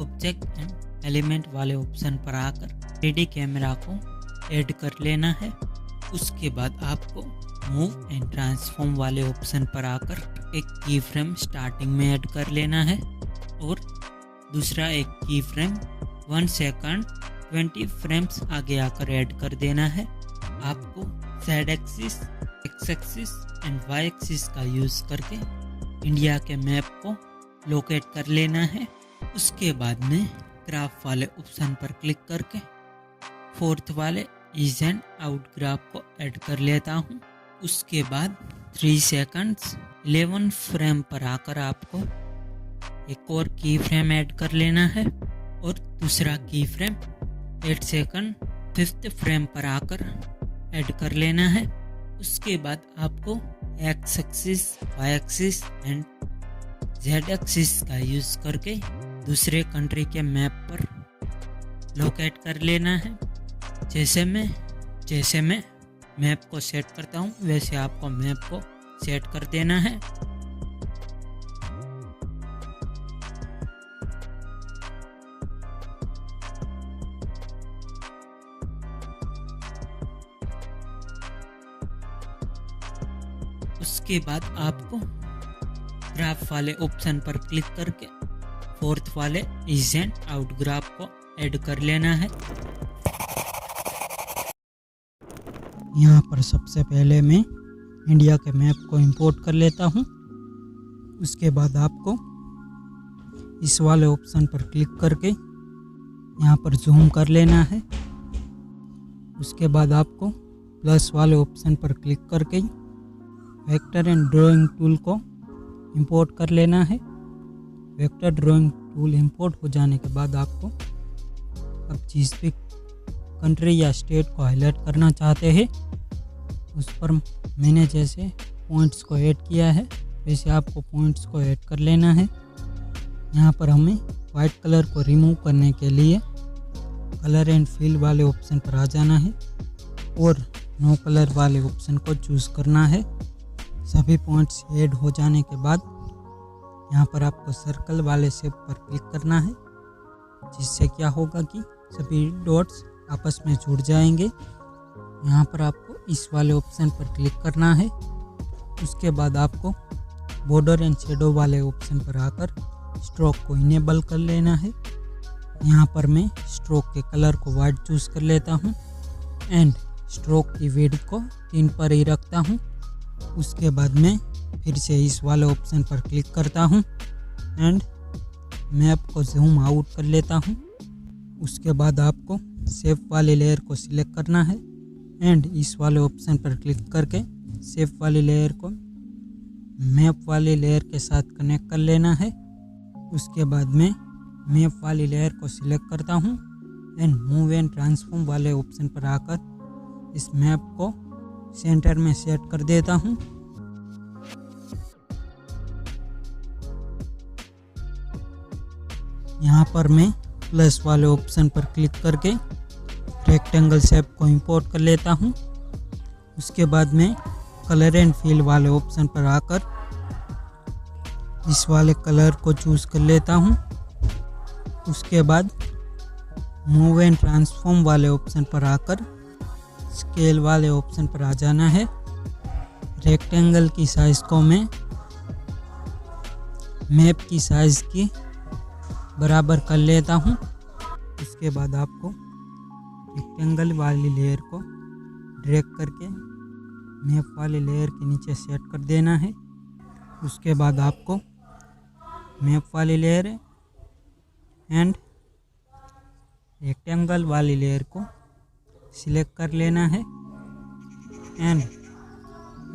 ऑब्जेक्ट एंड एलिमेंट वाले ऑप्शन पर आकर 3D कैमरा को ऐड कर लेना है। उसके बाद आपको मूव एंड ट्रांसफॉर्म वाले ऑप्शन पर आकर एक की फ्रेम स्टार्टिंग में ऐड कर लेना है और दूसरा एक की फ्रेम 1 सेकंड 20 फ्रेम्स आगे आकर ऐड कर देना है। आपको Z axis, X axis and Y axis का यूज करके इंडिया के मैप को लोकेट कर लेना है। उसके बाद में ग्राफ वाले ऑप्शन पर क्लिक करके 4th वाले इज एंड आउट ग्राफ को ऐड कर लेता हूँ। उसके बाद 3 सेकंड्स 11 फ्रेम पर आकर आपको एक और की फ्रेम ऐड कर लेना है और दूसरा की फ्रेम 8 सेकंड 5th फ्रेम पर आकर ऐड कर लेना है। उसके बाद आपको X axis, Y axis and Z axis का यूज करके दूसरे कंट्री के मैप पर लोकेट कर लेना है। जैसे मैं मैप को सेट करता हूँ वैसे आपको मैप को सेट कर देना है। उसके बाद आपको ग्राफ वाले ऑप्शन पर क्लिक करके फोर्थ वाले इज एंड आउट ग्राफ को ऐड कर लेना है। यहाँ पर सबसे पहले मैं इंडिया के मैप को इंपोर्ट कर लेता हूँ। उसके बाद आपको इस वाले ऑप्शन पर क्लिक करके यहाँ पर जूम कर लेना है। उसके बाद आपको प्लस वाले ऑप्शन पर क्लिक करके वेक्टर एंड ड्राइंग टूल को इंपोर्ट कर लेना है। वेक्टर ड्राइंग टूल इंपोर्ट हो जाने के बाद आपको अब जिस भी कंट्री या स्टेट को हाईलाइट करना चाहते हैं उस पर मैंने जैसे पॉइंट्स को ऐड किया है वैसे आपको पॉइंट्स को ऐड कर लेना है। यहाँ पर हमें वाइट कलर को रिमूव करने के लिए कलर एंड फिल वाले ऑप्शन पर आ जाना है और नो कलर वाले ऑप्शन को चूज़ करना है। सभी पॉइंट्स ऐड हो जाने के बाद यहाँ पर आपको सर्कल वाले शेप पर क्लिक करना है, जिससे क्या होगा कि सभी डॉट्स आपस में जुड़ जाएंगे। यहाँ पर आपको इस वाले ऑप्शन पर क्लिक करना है। उसके बाद आपको बॉर्डर एंड शेडो वाले ऑप्शन पर आकर स्ट्रोक को इनेबल कर लेना है। यहाँ पर मैं स्ट्रोक के कलर को वाइट चूज़ कर लेता हूँ एंड स्ट्रोक की विड्थ को 3 पर ही रखता हूँ। उसके बाद मैं फिर से इस वाले ऑप्शन पर क्लिक करता हूँ एंड मैप को जूम आउट कर लेता हूँ। उसके बाद आपको शेप वाले लेयर को सिलेक्ट करना है एंड इस वाले ऑप्शन पर क्लिक करके शेप वाली लेयर को मैप वाले लेयर के साथ कनेक्ट कर लेना है। उसके बाद मैं मैप वाली लेयर को सिलेक्ट करता हूँ एंड मूव एंड ट्रांसफॉर्म वाले ऑप्शन पर आकर इस मैप को सेंटर में सेट कर देता हूँ। यहाँ पर मैं प्लस वाले ऑप्शन पर क्लिक करके रेक्टेंगल शेप को इंपोर्ट कर लेता हूँ। उसके बाद मैं कलर एंड फिल वाले ऑप्शन पर आकर इस वाले कलर को चूज़ कर लेता हूँ। उसके बाद मूव एंड ट्रांसफॉर्म वाले ऑप्शन पर आकर स्केल वाले ऑप्शन पर आ जाना है। रेक्टेंगल की साइज़ को मैं मैप की साइज़ की बराबर कर लेता हूँ। उसके बाद आपको रेक्टेंगल वाली लेयर को ड्रैग करके मैप वाले लेयर के नीचे सेट कर देना है। उसके बाद आपको मैप वाली लेयर एंड रेक्टेंगल वाली लेयर को सिलेक्ट कर लेना है एंड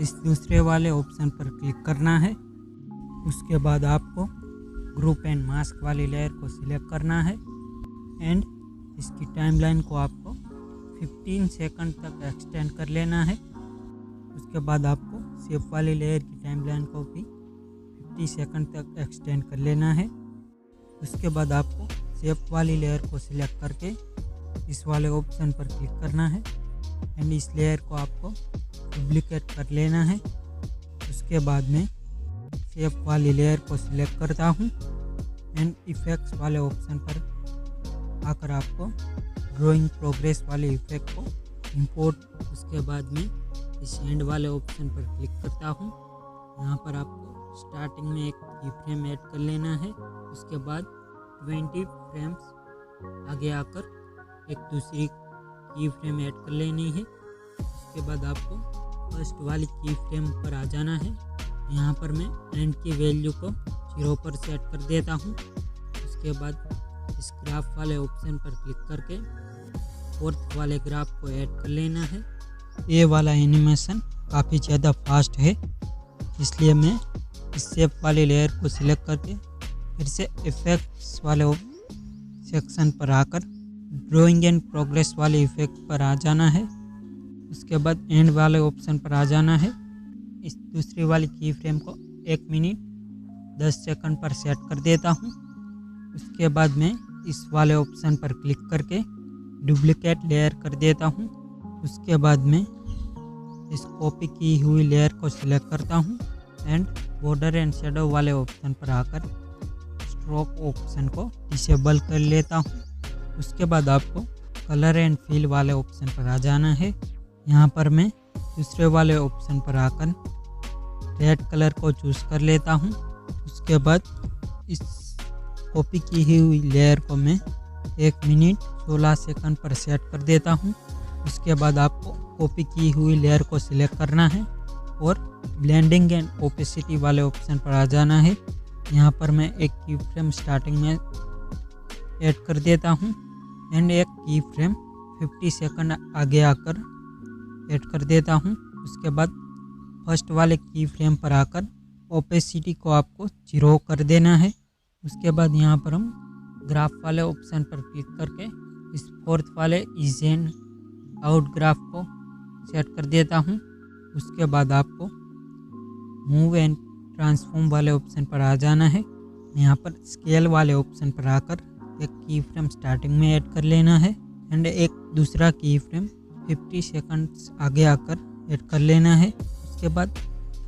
इस दूसरे वाले ऑप्शन पर क्लिक करना है। उसके बाद आपको ग्रुप एंड मास्क वाली लेयर को सिलेक्ट करना है एंड इसकी टाइमलाइन को आपको 15 सेकंड तक एक्सटेंड कर लेना है। उसके बाद आपको शेप वाली लेयर की टाइमलाइन को भी 50 सेकंड तक एक्सटेंड कर लेना है। उसके बाद आपको शेप वाली लेयर को सिलेक्ट करके इस वाले ऑप्शन पर क्लिक करना है एंड इस लेयर को आपको डुप्लीकेट कर लेना है। उसके बाद में शेप वाली लेयर को सिलेक्ट करता हूँ एंड इफेक्ट्स वाले ऑप्शन पर आकर आपको ड्राइंग प्रोग्रेस वाले इफेक्ट को इंपोर्ट। उसके बाद में इस एंड वाले ऑप्शन पर क्लिक करता हूँ। यहाँ पर आपको स्टार्टिंग में एक की फ्रेम ऐड कर लेना है। उसके बाद 20 फ्रेम्स आगे आकर एक दूसरी की फ्रेम ऐड कर लेनी है। उसके बाद आपको फर्स्ट वाली की फ्रेम पर आ जाना है। यहाँ पर मैं एंड की वैल्यू को 0 पर सेट कर देता हूँ। उसके बाद इस ग्राफ वाले ऑप्शन पर क्लिक करके फोर्थ वाले ग्राफ को ऐड कर लेना है। ये वाला एनिमेशन काफ़ी ज़्यादा फास्ट है, इसलिए मैं इस शेप वाले लेयर को सिलेक्ट करके फिर से इफेक्ट्स वाले सेक्शन पर आकर ड्राइंग एंड प्रोग्रेस वाले इफेक्ट पर आ जाना है। उसके बाद एंड वाले ऑप्शन पर आ जाना है। इस दूसरी वाली की फ्रेम को 1 मिनट 10 सेकंड पर सेट कर देता हूँ। उसके बाद मैं इस वाले ऑप्शन पर क्लिक करके डुप्लीकेट लेयर कर देता हूँ। उसके बाद मैं इस कॉपी की हुई लेयर को सिलेक्ट करता हूँ एंड बॉर्डर एंड शेडो वाले ऑप्शन पर आकर स्ट्रोक ऑप्शन को डिसेबल कर लेता हूँ। उसके बाद आपको कलर एंड फिल वाले ऑप्शन पर आ जाना है। यहाँ पर मैं दूसरे वाले ऑप्शन पर आकर रेड कलर को चूज़ कर लेता हूँ। उसके बाद इस कॉपी की हुई लेयर को मैं 1 मिनट 16 सेकंड पर सेट कर देता हूँ। उसके बाद आपको कॉपी की हुई लेयर को सिलेक्ट करना है और ब्लेंडिंग एंड ओपेसिटी वाले ऑप्शन पर आ जाना है। यहाँ पर मैं एक की फ्रेम स्टार्टिंग में ऐड कर देता हूँ एंड एक की फ्रेम 50 सेकंड आगे आकर ऐड कर देता हूँ। उसके बाद फर्स्ट वाले की फ्रेम पर आकर ओपेसिटी को आपको 0 कर देना है। उसके बाद यहाँ पर हम ग्राफ वाले ऑप्शन पर क्लिक करके इस फोर्थ वाले इज़ आउट ग्राफ को सेट कर देता हूँ। उसके बाद आपको मूव एंड ट्रांसफॉर्म वाले ऑप्शन पर आ जाना है। यहाँ पर स्केल वाले ऑप्शन पर आकर एक की फ्रेम स्टार्टिंग में ऐड कर लेना है एंड एक दूसरा की फ्रेम 50 सेकंड्स आगे आकर ऐड कर लेना है। उसके बाद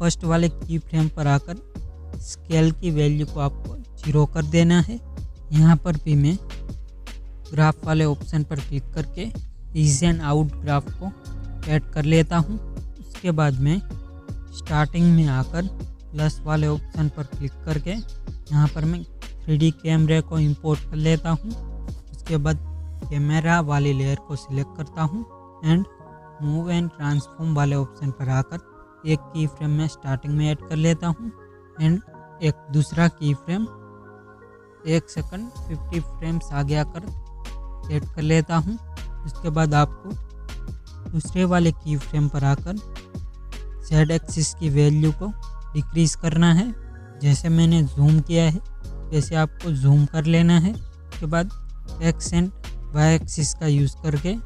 फर्स्ट वाले की फ्रेम पर आकर स्केल की वैल्यू को आपको 0 कर देना है। यहाँ पर भी मैं ग्राफ वाले ऑप्शन पर क्लिक करके इज एंड आउट ग्राफ को ऐड कर लेता हूँ। उसके बाद मैं स्टार्टिंग में आकर प्लस वाले ऑप्शन पर क्लिक करके यहाँ पर मैं 3D कैमरे को इंपोर्ट कर लेता हूँ। उसके बाद कैमरा वाली लेयर को सिलेक्ट करता हूँ एंड मूव एंड ट्रांसफॉर्म वाले ऑप्शन पर आकर एक की फ्रेम में स्टार्टिंग में ऐड कर लेता हूँ एंड एक दूसरा की फ्रेम 1 सेकंड 50 फ्रेम्स आगे आकर ऐड कर लेता हूँ। उसके बाद आपको दूसरे वाले की फ्रेम पर आकर जेड एक्सिस की वैल्यू को डिक्रीज़ करना है। जैसे मैंने जूम किया है वैसे आपको जूम कर लेना है। उसके बाद एक्स एंड वाई एक्सिस का यूज़ करके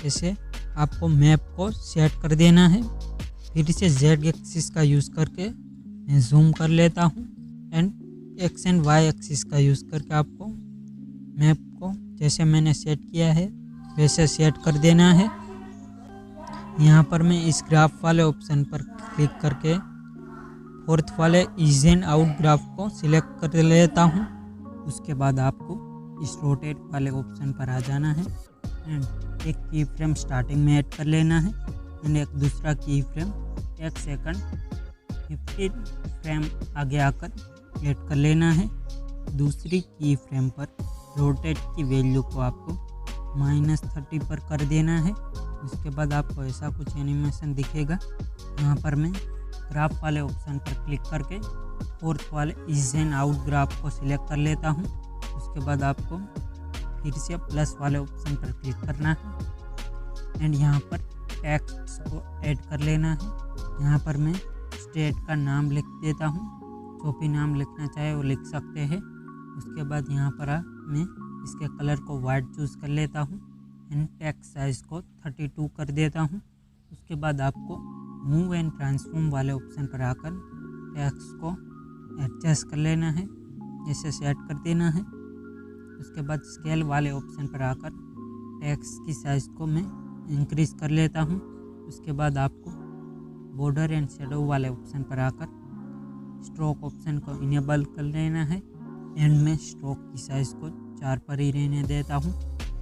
ऐसे आपको मैप को सेट कर देना है। फिर से जेड एक्सिस का यूज़ करके मैं जूम कर लेता हूँ and X and Y axis का यूज़ करके आपको मैप को जैसे मैंने सेट किया है वैसे सेट कर देना है। यहाँ पर मैं इस ग्राफ वाले ऑप्शन पर क्लिक करके फोर्थ वाले इज एंड आउट ग्राफ को सिलेक्ट कर लेता हूँ। उसके बाद आपको इस रोटेट वाले ऑप्शन पर आ जाना है एंड एक की फ्रेम स्टार्टिंग में ऐड कर लेना है एंड एक दूसरा की फ्रेम 1 सेकंड 50 फ्रेम आगे आकर ऐड कर लेना है। दूसरी की फ्रेम पर रोटेट की वैल्यू को आपको -30 पर कर देना है। उसके बाद आपको ऐसा कुछ एनिमेशन दिखेगा। यहाँ पर मैं ग्राफ वाले ऑप्शन पर क्लिक करके फोर्थ वाले इज एंड आउट ग्राफ को सिलेक्ट कर लेता हूँ। उसके बाद आपको फिर से प्लस वाले ऑप्शन पर क्लिक करना है एंड यहाँ पर टेक्स्ट को ऐड कर लेना है। यहाँ पर मैं स्टेट का नाम लिख देता हूँ, जो भी नाम लिखना चाहे वो लिख सकते हैं। उसके बाद यहाँ पर मैं इसके कलर को वाइट चूज़ कर लेता हूँ एंड टेक्स्ट साइज़ को 32 कर देता हूँ। उसके बाद आपको मूव एंड ट्रांसफॉर्म वाले ऑप्शन पर आकर टेक्स्ट को एडजस्ट कर लेना है, ऐसे सेट कर देना है। उसके बाद स्केल वाले ऑप्शन पर आकर टेक्स्ट की साइज़ को मैं इंक्रीज़ कर लेता हूँ। उसके बाद आपको बॉर्डर एंड शेडो वाले ऑप्शन पर आकर स्ट्रोक ऑप्शन को इनेबल कर लेना है एंड में स्ट्रोक की साइज़ को 4 पर ही रहने देता हूँ।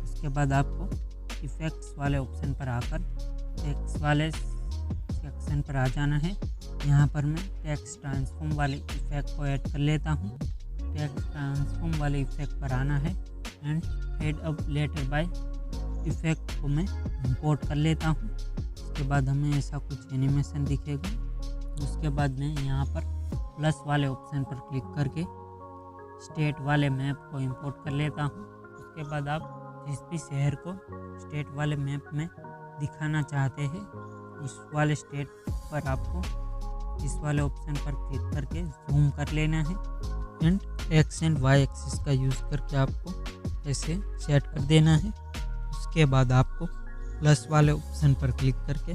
उसके बाद आपको इफ़ेक्ट्स वाले ऑप्शन पर आकर टेक्स्ट वाले सेक्शन पर आ जाना है। यहाँ पर मैं टेक्स्ट ट्रांसफॉर्म वाले इफ़ेक्ट को ऐड कर लेता हूँ। टेक्स्ट ट्रांसफॉर्म वाले इफ़ेक्ट पर आना है and fade up letter by effect को मैं इंपोर्ट कर लेता हूँ। उसके बाद हमें ऐसा कुछ एनिमेशन दिखेगा। उसके बाद मैं यहाँ पर प्लस वाले ऑप्शन पर क्लिक करके स्टेट वाले मैप को इंपोर्ट कर लेता हूँ। उसके बाद आप जिस भी शहर को स्टेट वाले मैप में दिखाना चाहते हैं उस वाले स्टेट पर आपको इस वाले ऑप्शन पर क्लिक करके जूम कर लेना है and X and Y axis का यूज़ करके आपको ऐसे सेट कर देना है। उसके बाद आपको प्लस वाले ऑप्शन पर क्लिक करके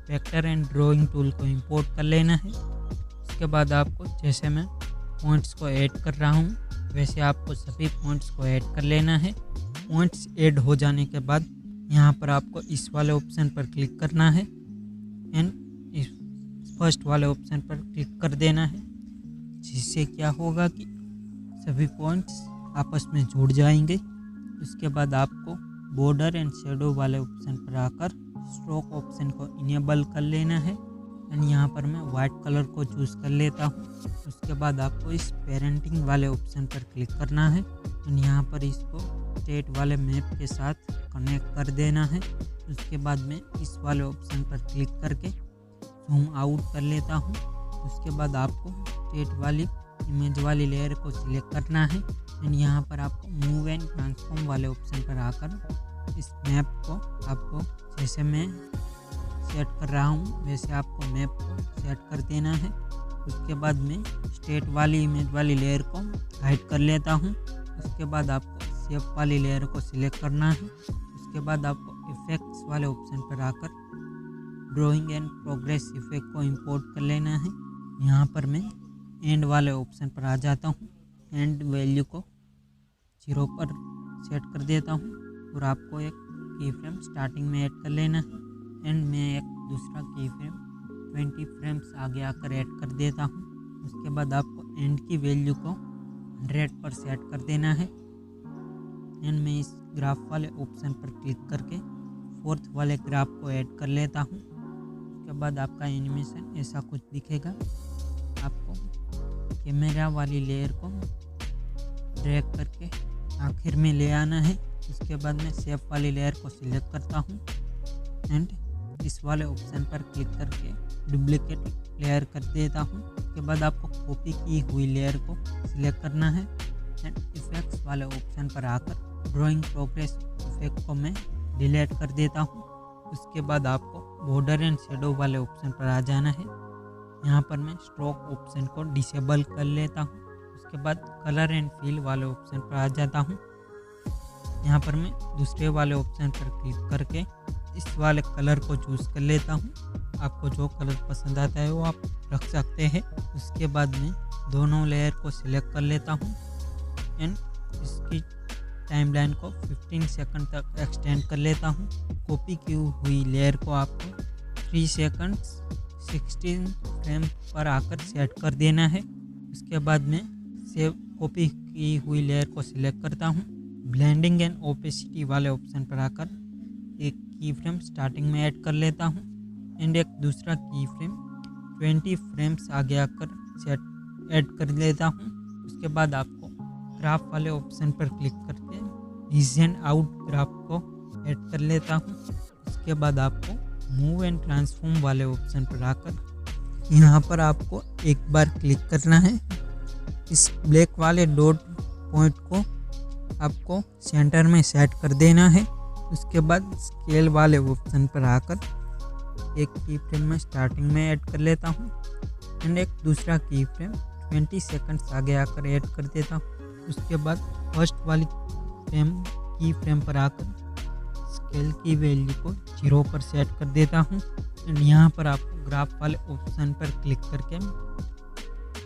वेक्टर एंड ड्राइंग टूल को इंपोर्ट कर लेना है। उसके बाद आपको जैसे मैं पॉइंट्स को ऐड कर रहा हूँ वैसे आपको सभी पॉइंट्स को ऐड कर लेना है। पॉइंट्स ऐड हो जाने के बाद यहाँ पर आपको इस वाले ऑप्शन पर क्लिक करना है एंड इस फर्स्ट वाले ऑप्शन पर क्लिक कर देना है, जिससे क्या होगा कि सभी पॉइंट्स आपस में जुड़ जाएंगे। उसके बाद आपको बॉर्डर एंड शेडो वाले ऑप्शन पर आकर स्ट्रोक ऑप्शन को इनेबल कर लेना है एंड यहाँ पर मैं वाइट कलर को चूज़ कर लेता हूँ। उसके बाद आपको इस पेरेंटिंग वाले ऑप्शन पर क्लिक करना है एंड यहाँ पर इसको स्टेट वाले मैप के साथ कनेक्ट कर देना है। उसके बाद मैं इस वाले ऑप्शन पर क्लिक करके जूम आउट कर लेता हूँ। उसके बाद आपको स्टेट वाली इमेज वाली लेयर को सिलेक्ट करना है एंड यहाँ पर आपको मूव एंड ट्रांसफॉर्म वाले ऑप्शन पर आकर इस मैप को आपको जैसे मैं सेट कर रहा हूँ वैसे आपको मैप को सेट कर देना है। उसके बाद मैं स्टेट वाली इमेज वाली लेयर को हाइड कर लेता हूँ। उसके बाद आपको शेप वाली लेयर को सिलेक्ट करना है। उसके बाद आपको इफेक्ट्स वाले ऑप्शन पर आकर ड्राइंग एंड प्रोग्रेस इफेक्ट को इंपोर्ट कर लेना है। यहाँ पर मैं एंड वाले ऑप्शन पर आ जाता हूँ, एंड वैल्यू को 0 पर सेट कर देता हूँ और आपको एक की फ्रेम स्टार्टिंग में ऐड कर लेना है एंड मैं एक दूसरा की फ्रेम 20 फ्रेम्स आगे आकर ऐड कर देता हूँ। उसके बाद आपको एंड की वैल्यू को 100 पर सेट कर देना है एंड मैं इस ग्राफ वाले ऑप्शन पर क्लिक करके फोर्थ वाले ग्राफ को ऐड कर लेता हूँ। उसके बाद आपका एनिमेशन ऐसा कुछ दिखेगा। आपको कैमरा वाली लेयर को ड्रैग करके आखिर में ले आना है। उसके बाद मैं शेप वाली लेयर को सिलेक्ट करता हूँ एंड इस वाले ऑप्शन पर क्लिक करके डुप्लीकेट लेयर कर देता हूँ। उसके बाद आपको कॉपी की हुई लेयर को सिलेक्ट करना है एंड इफेक्ट्स वाले ऑप्शन पर आकर ड्राइंग प्रोग्रेस इफेक्ट को मैं डिलीट कर देता हूँ। उसके बाद आपको बॉर्डर एंड शेडो वाले ऑप्शन पर आ जाना है। यहाँ पर मैं स्ट्रोक ऑप्शन को डिसेबल कर लेता हूँ। उसके बाद कलर एंड फील वाले ऑप्शन पर आ जाता हूँ। यहाँ पर मैं दूसरे वाले ऑप्शन पर क्लिक करके इस वाले कलर को चूज़ कर लेता हूँ। आपको जो कलर पसंद आता है वो आप रख सकते हैं। उसके बाद मैं दोनों लेयर को सिलेक्ट कर लेता हूँ एंड इसकी टाइमलाइन को 15 सेकंड तक एक्सटेंड कर लेता हूँ। कॉपी की हुई लेयर को आपको 3 सेकंड 16 फ्रेम पर आकर सेट कर देना है। उसके बाद मैं सेव कॉपी की हुई लेयर को सिलेक्ट करता हूँ। ब्लेंडिंग एंड ओपेसिटी वाले ऑप्शन पर आकर एक की फ्रेम स्टार्टिंग में ऐड कर लेता हूँ एंड एक दूसरा की फ्रेम 20 फ्रेम्स आगे आकर सेट ऐड कर लेता हूँ। उसके बाद आपको ग्राफ वाले ऑप्शन पर क्लिक करके रीजन आउट ग्राफ को ऐड कर लेता हूँ। उसके बाद आपको मूव एंड ट्रांसफॉर्म वाले ऑप्शन पर आकर यहाँ पर आपको एक बार क्लिक करना है। इस ब्लैक वाले डॉट पॉइंट को आपको सेंटर में सेट कर देना है। उसके बाद स्केल वाले ऑप्शन पर आकर एक की फ्रेम में स्टार्टिंग में ऐड कर लेता हूँ एंड एक दूसरा की फ्रेम 20 सेकंड्स आगे आकर ऐड कर देता हूँ। उसके बाद फर्स्ट वाली की फ्रेम पर आकर स्केल की वैल्यू को 0 पर सेट कर देता हूँ एंड यहाँ पर आपको ग्राफ वाले ऑप्शन पर क्लिक करके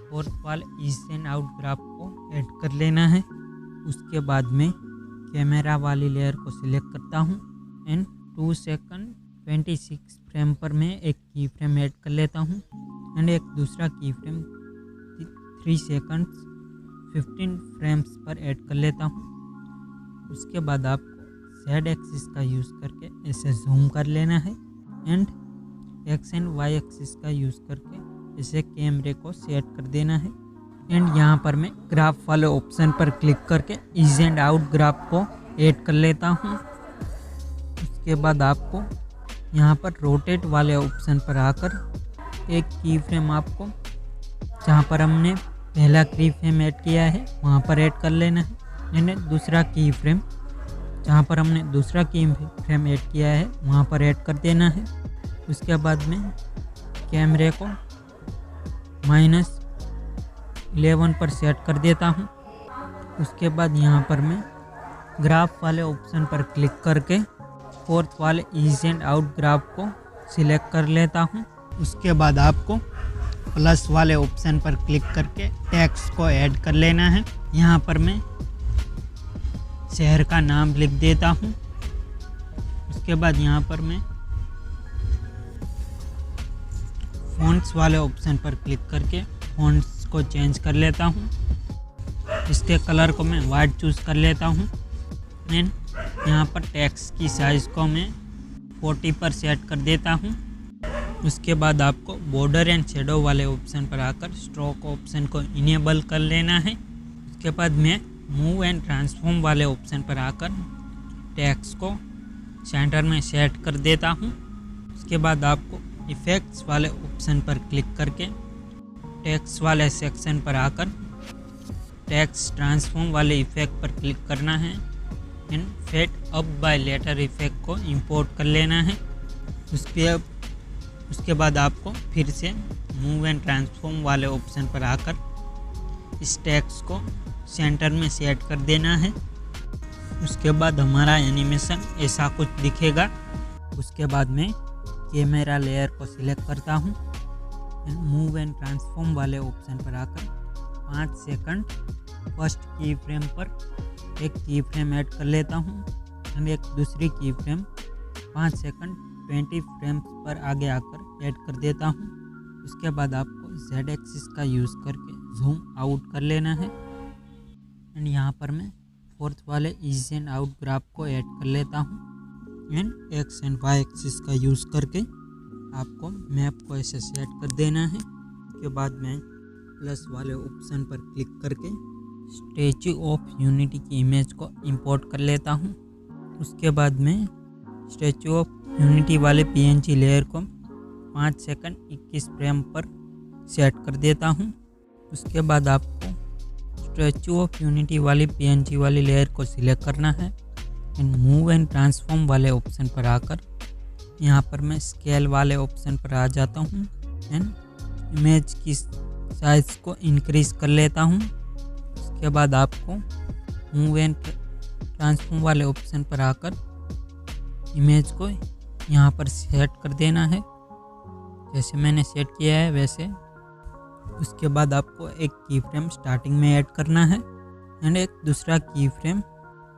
फोर्थ वाले ईज एंड आउट ग्राफ को ऐड कर लेना है। उसके बाद में कैमरा वाली लेयर को सिलेक्ट करता हूँ एंड 2 सेकंड 26 फ्रेम पर मैं एक की फ्रेम ऐड कर लेता हूँ एंड एक दूसरा की फ्रेम 3 सेकंड 15 फ्रेम्स पर ऐड कर लेता हूँ। उसके बाद आपको Z एक्सिस का यूज़ करके ऐसे जूम कर लेना है and X and Y axis का यूज़ करके ऐसे कैमरे को सेट कर देना है एंड यहाँ पर मैं ग्राफ वाले ऑप्शन पर क्लिक करके ईज एंड आउट ग्राफ को ऐड कर लेता हूँ। उसके बाद आपको यहाँ पर रोटेट वाले ऑप्शन पर आकर एक की फ्रेम आपको जहाँ पर हमने पहला की फ्रेम ऐड किया है वहाँ पर ऐड कर लेना है एंड दूसरा की फ्रेम जहाँ पर हमने दूसरा की फ्रेम ऐड किया है वहाँ पर ऐड कर देना है। उसके बाद में कैमरे को -11 पर सेट कर देता हूँ। उसके बाद यहाँ पर मैं ग्राफ वाले ऑप्शन पर क्लिक करके फोर्थ वाले ईज एंड आउट ग्राफ को सिलेक्ट कर लेता हूँ। उसके बाद आपको प्लस वाले ऑप्शन पर क्लिक करके टेक्स्ट को ऐड कर लेना है। यहाँ पर मैं शहर का नाम लिख देता हूँ। उसके बाद यहाँ पर मैं फ़ॉन्ट्स वाले ऑप्शन पर क्लिक करके फ़ॉन्ट्स को चेंज कर लेता हूँ। इसके कलर को मैं वाइट चूज़ कर लेता हूँ। एंड यहाँ पर टेक्स्ट की साइज़ को मैं 40 पर सेट कर देता हूँ। उसके बाद आपको बॉर्डर एंड शेडो वाले ऑप्शन पर आकर स्ट्रोक ऑप्शन को इनेबल कर लेना है। उसके बाद मैं मूव एंड ट्रांसफॉर्म वाले ऑप्शन पर आकर टेक्स्ट को सेंटर में सेट कर देता हूँ। उसके बाद आपको इफ़ेक्ट्स वाले ऑप्शन पर क्लिक करके टेक्स्ट वाले सेक्शन पर आकर टेक्स्ट ट्रांसफॉर्म वाले इफ़ेक्ट पर क्लिक करना है। And fade up by letter effect को इंपोर्ट कर लेना है। उसके बाद आपको फिर से मूव एंड ट्रांसफॉर्म वाले ऑप्शन पर आकर इस टेक्स्ट को सेंटर में सेट कर देना है। उसके बाद हमारा एनिमेशन ऐसा कुछ दिखेगा। उसके बाद मैं कैमरा लेयर को सिलेक्ट करता हूँ। मूव एंड ट्रांसफॉर्म वाले ऑप्शन पर आकर 5 सेकंड फर्स्ट की फ्रेम पर एक की फ्रेम ऐड कर लेता हूँ। एंड एक दूसरी की फ्रेम 5 सेकंड 20 फ्रेम्स पर आगे आकर ऐड कर देता हूँ। उसके बाद आपको Z एक्सिस का यूज़ करके जूम आउट कर लेना है। एंड यहाँ पर मैं फोर्थ वाले ईज एंड आउट ग्राफ को ऐड कर लेता हूँ। And X and Y axis का यूज़ करके आपको मैप को ऐसे सेट कर देना है। उसके बाद मैं प्लस वाले ऑप्शन पर क्लिक करके स्टैचू ऑफ यूनिटी की इमेज को इंपोर्ट कर लेता हूँ। उसके बाद मैं स्टैचू ऑफ यूनिटी वाले PNG लेयर को 5 सेकंड 21 फ्रेम पर सेट कर देता हूँ। उसके बाद आपको स्टैचू ऑफ यूनिटी वाली PNG वाली लेयर को सिलेक्ट करना है। एंड मूव एंड ट्रांसफॉर्म वाले ऑप्शन पर आकर यहाँ पर मैं स्केल वाले ऑप्शन पर आ जाता हूँ। एंड इमेज की साइज़ को इंक्रीज कर लेता हूँ। उसके बाद आपको मूव एंड ट्रांसफॉर्म वाले ऑप्शन पर आकर इमेज को यहाँ पर सेट कर देना है, जैसे मैंने सेट किया है वैसे। उसके बाद आपको एक की फ्रेम स्टार्टिंग में ऐड करना है। एंड एक दूसरा की फ्रेम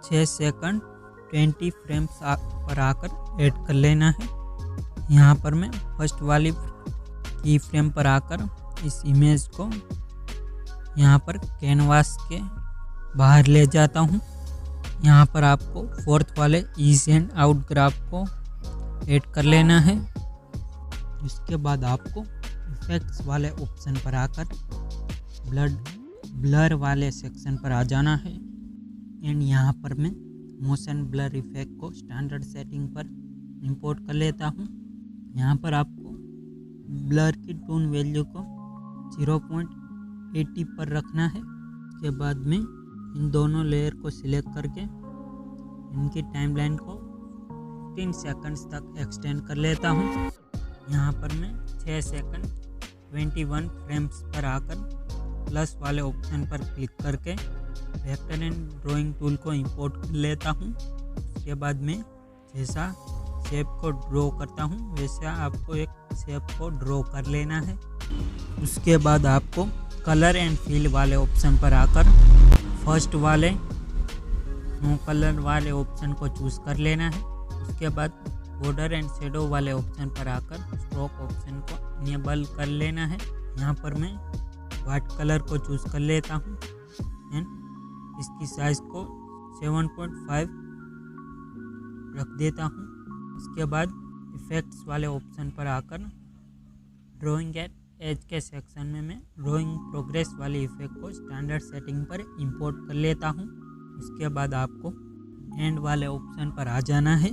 6 सेकंड 20 फ्रेम्स पर आकर ऐड कर लेना है। यहाँ पर मैं फर्स्ट वाली की फ्रेम पर आकर इस इमेज को यहाँ पर कैनवास के बाहर ले जाता हूँ। यहाँ पर आपको फोर्थ वाले ईज एंड आउट ग्राफ को ऐड कर लेना है। इसके बाद आपको इफेक्ट्स वाले ऑप्शन पर आकर ब्लर वाले सेक्शन पर आ जाना है। एंड यहाँ पर मैं मोशन ब्लर इफेक्ट को स्टैंडर्ड सेटिंग पर इंपोर्ट कर लेता हूँ। यहाँ पर आपको ब्लर की टोन वैल्यू को 0.80 पर रखना है। उसके बाद में इन दोनों लेयर को सिलेक्ट करके इनकी टाइमलाइन को 15 सेकंड्स तक एक्सटेंड कर लेता हूँ। यहाँ पर मैं 6 सेकंड 21 फ्रेम्स पर आकर प्लस वाले ऑप्शन पर क्लिक करके वेक्टर एंड ड्राइंग टूल को इंपोर्ट कर लेता हूँ। उसके बाद में जैसा शेप को ड्रॉ करता हूँ वैसा आपको एक शेप को ड्रॉ कर लेना है। उसके बाद आपको कलर एंड फील वाले ऑप्शन पर आकर फर्स्ट वाले नो कलर वाले ऑप्शन को चूज़ कर लेना है। उसके बाद बॉर्डर एंड शेडो वाले ऑप्शन पर आकर स्ट्रोक ऑप्शन को इनेबल कर लेना है। यहाँ पर मैं वाइट कलर को चूज़ कर लेता हूँ। एंड इसकी साइज़ को 7.5 रख देता हूँ। उसके बाद इफ़ेक्ट्स वाले ऑप्शन पर आकर ड्राइंग एट एज के सेक्शन में मैं ड्राइंग प्रोग्रेस वाली इफ़ेक्ट को स्टैंडर्ड सेटिंग पर इंपोर्ट कर लेता हूँ। उसके बाद आपको एंड वाले ऑप्शन पर आ जाना है।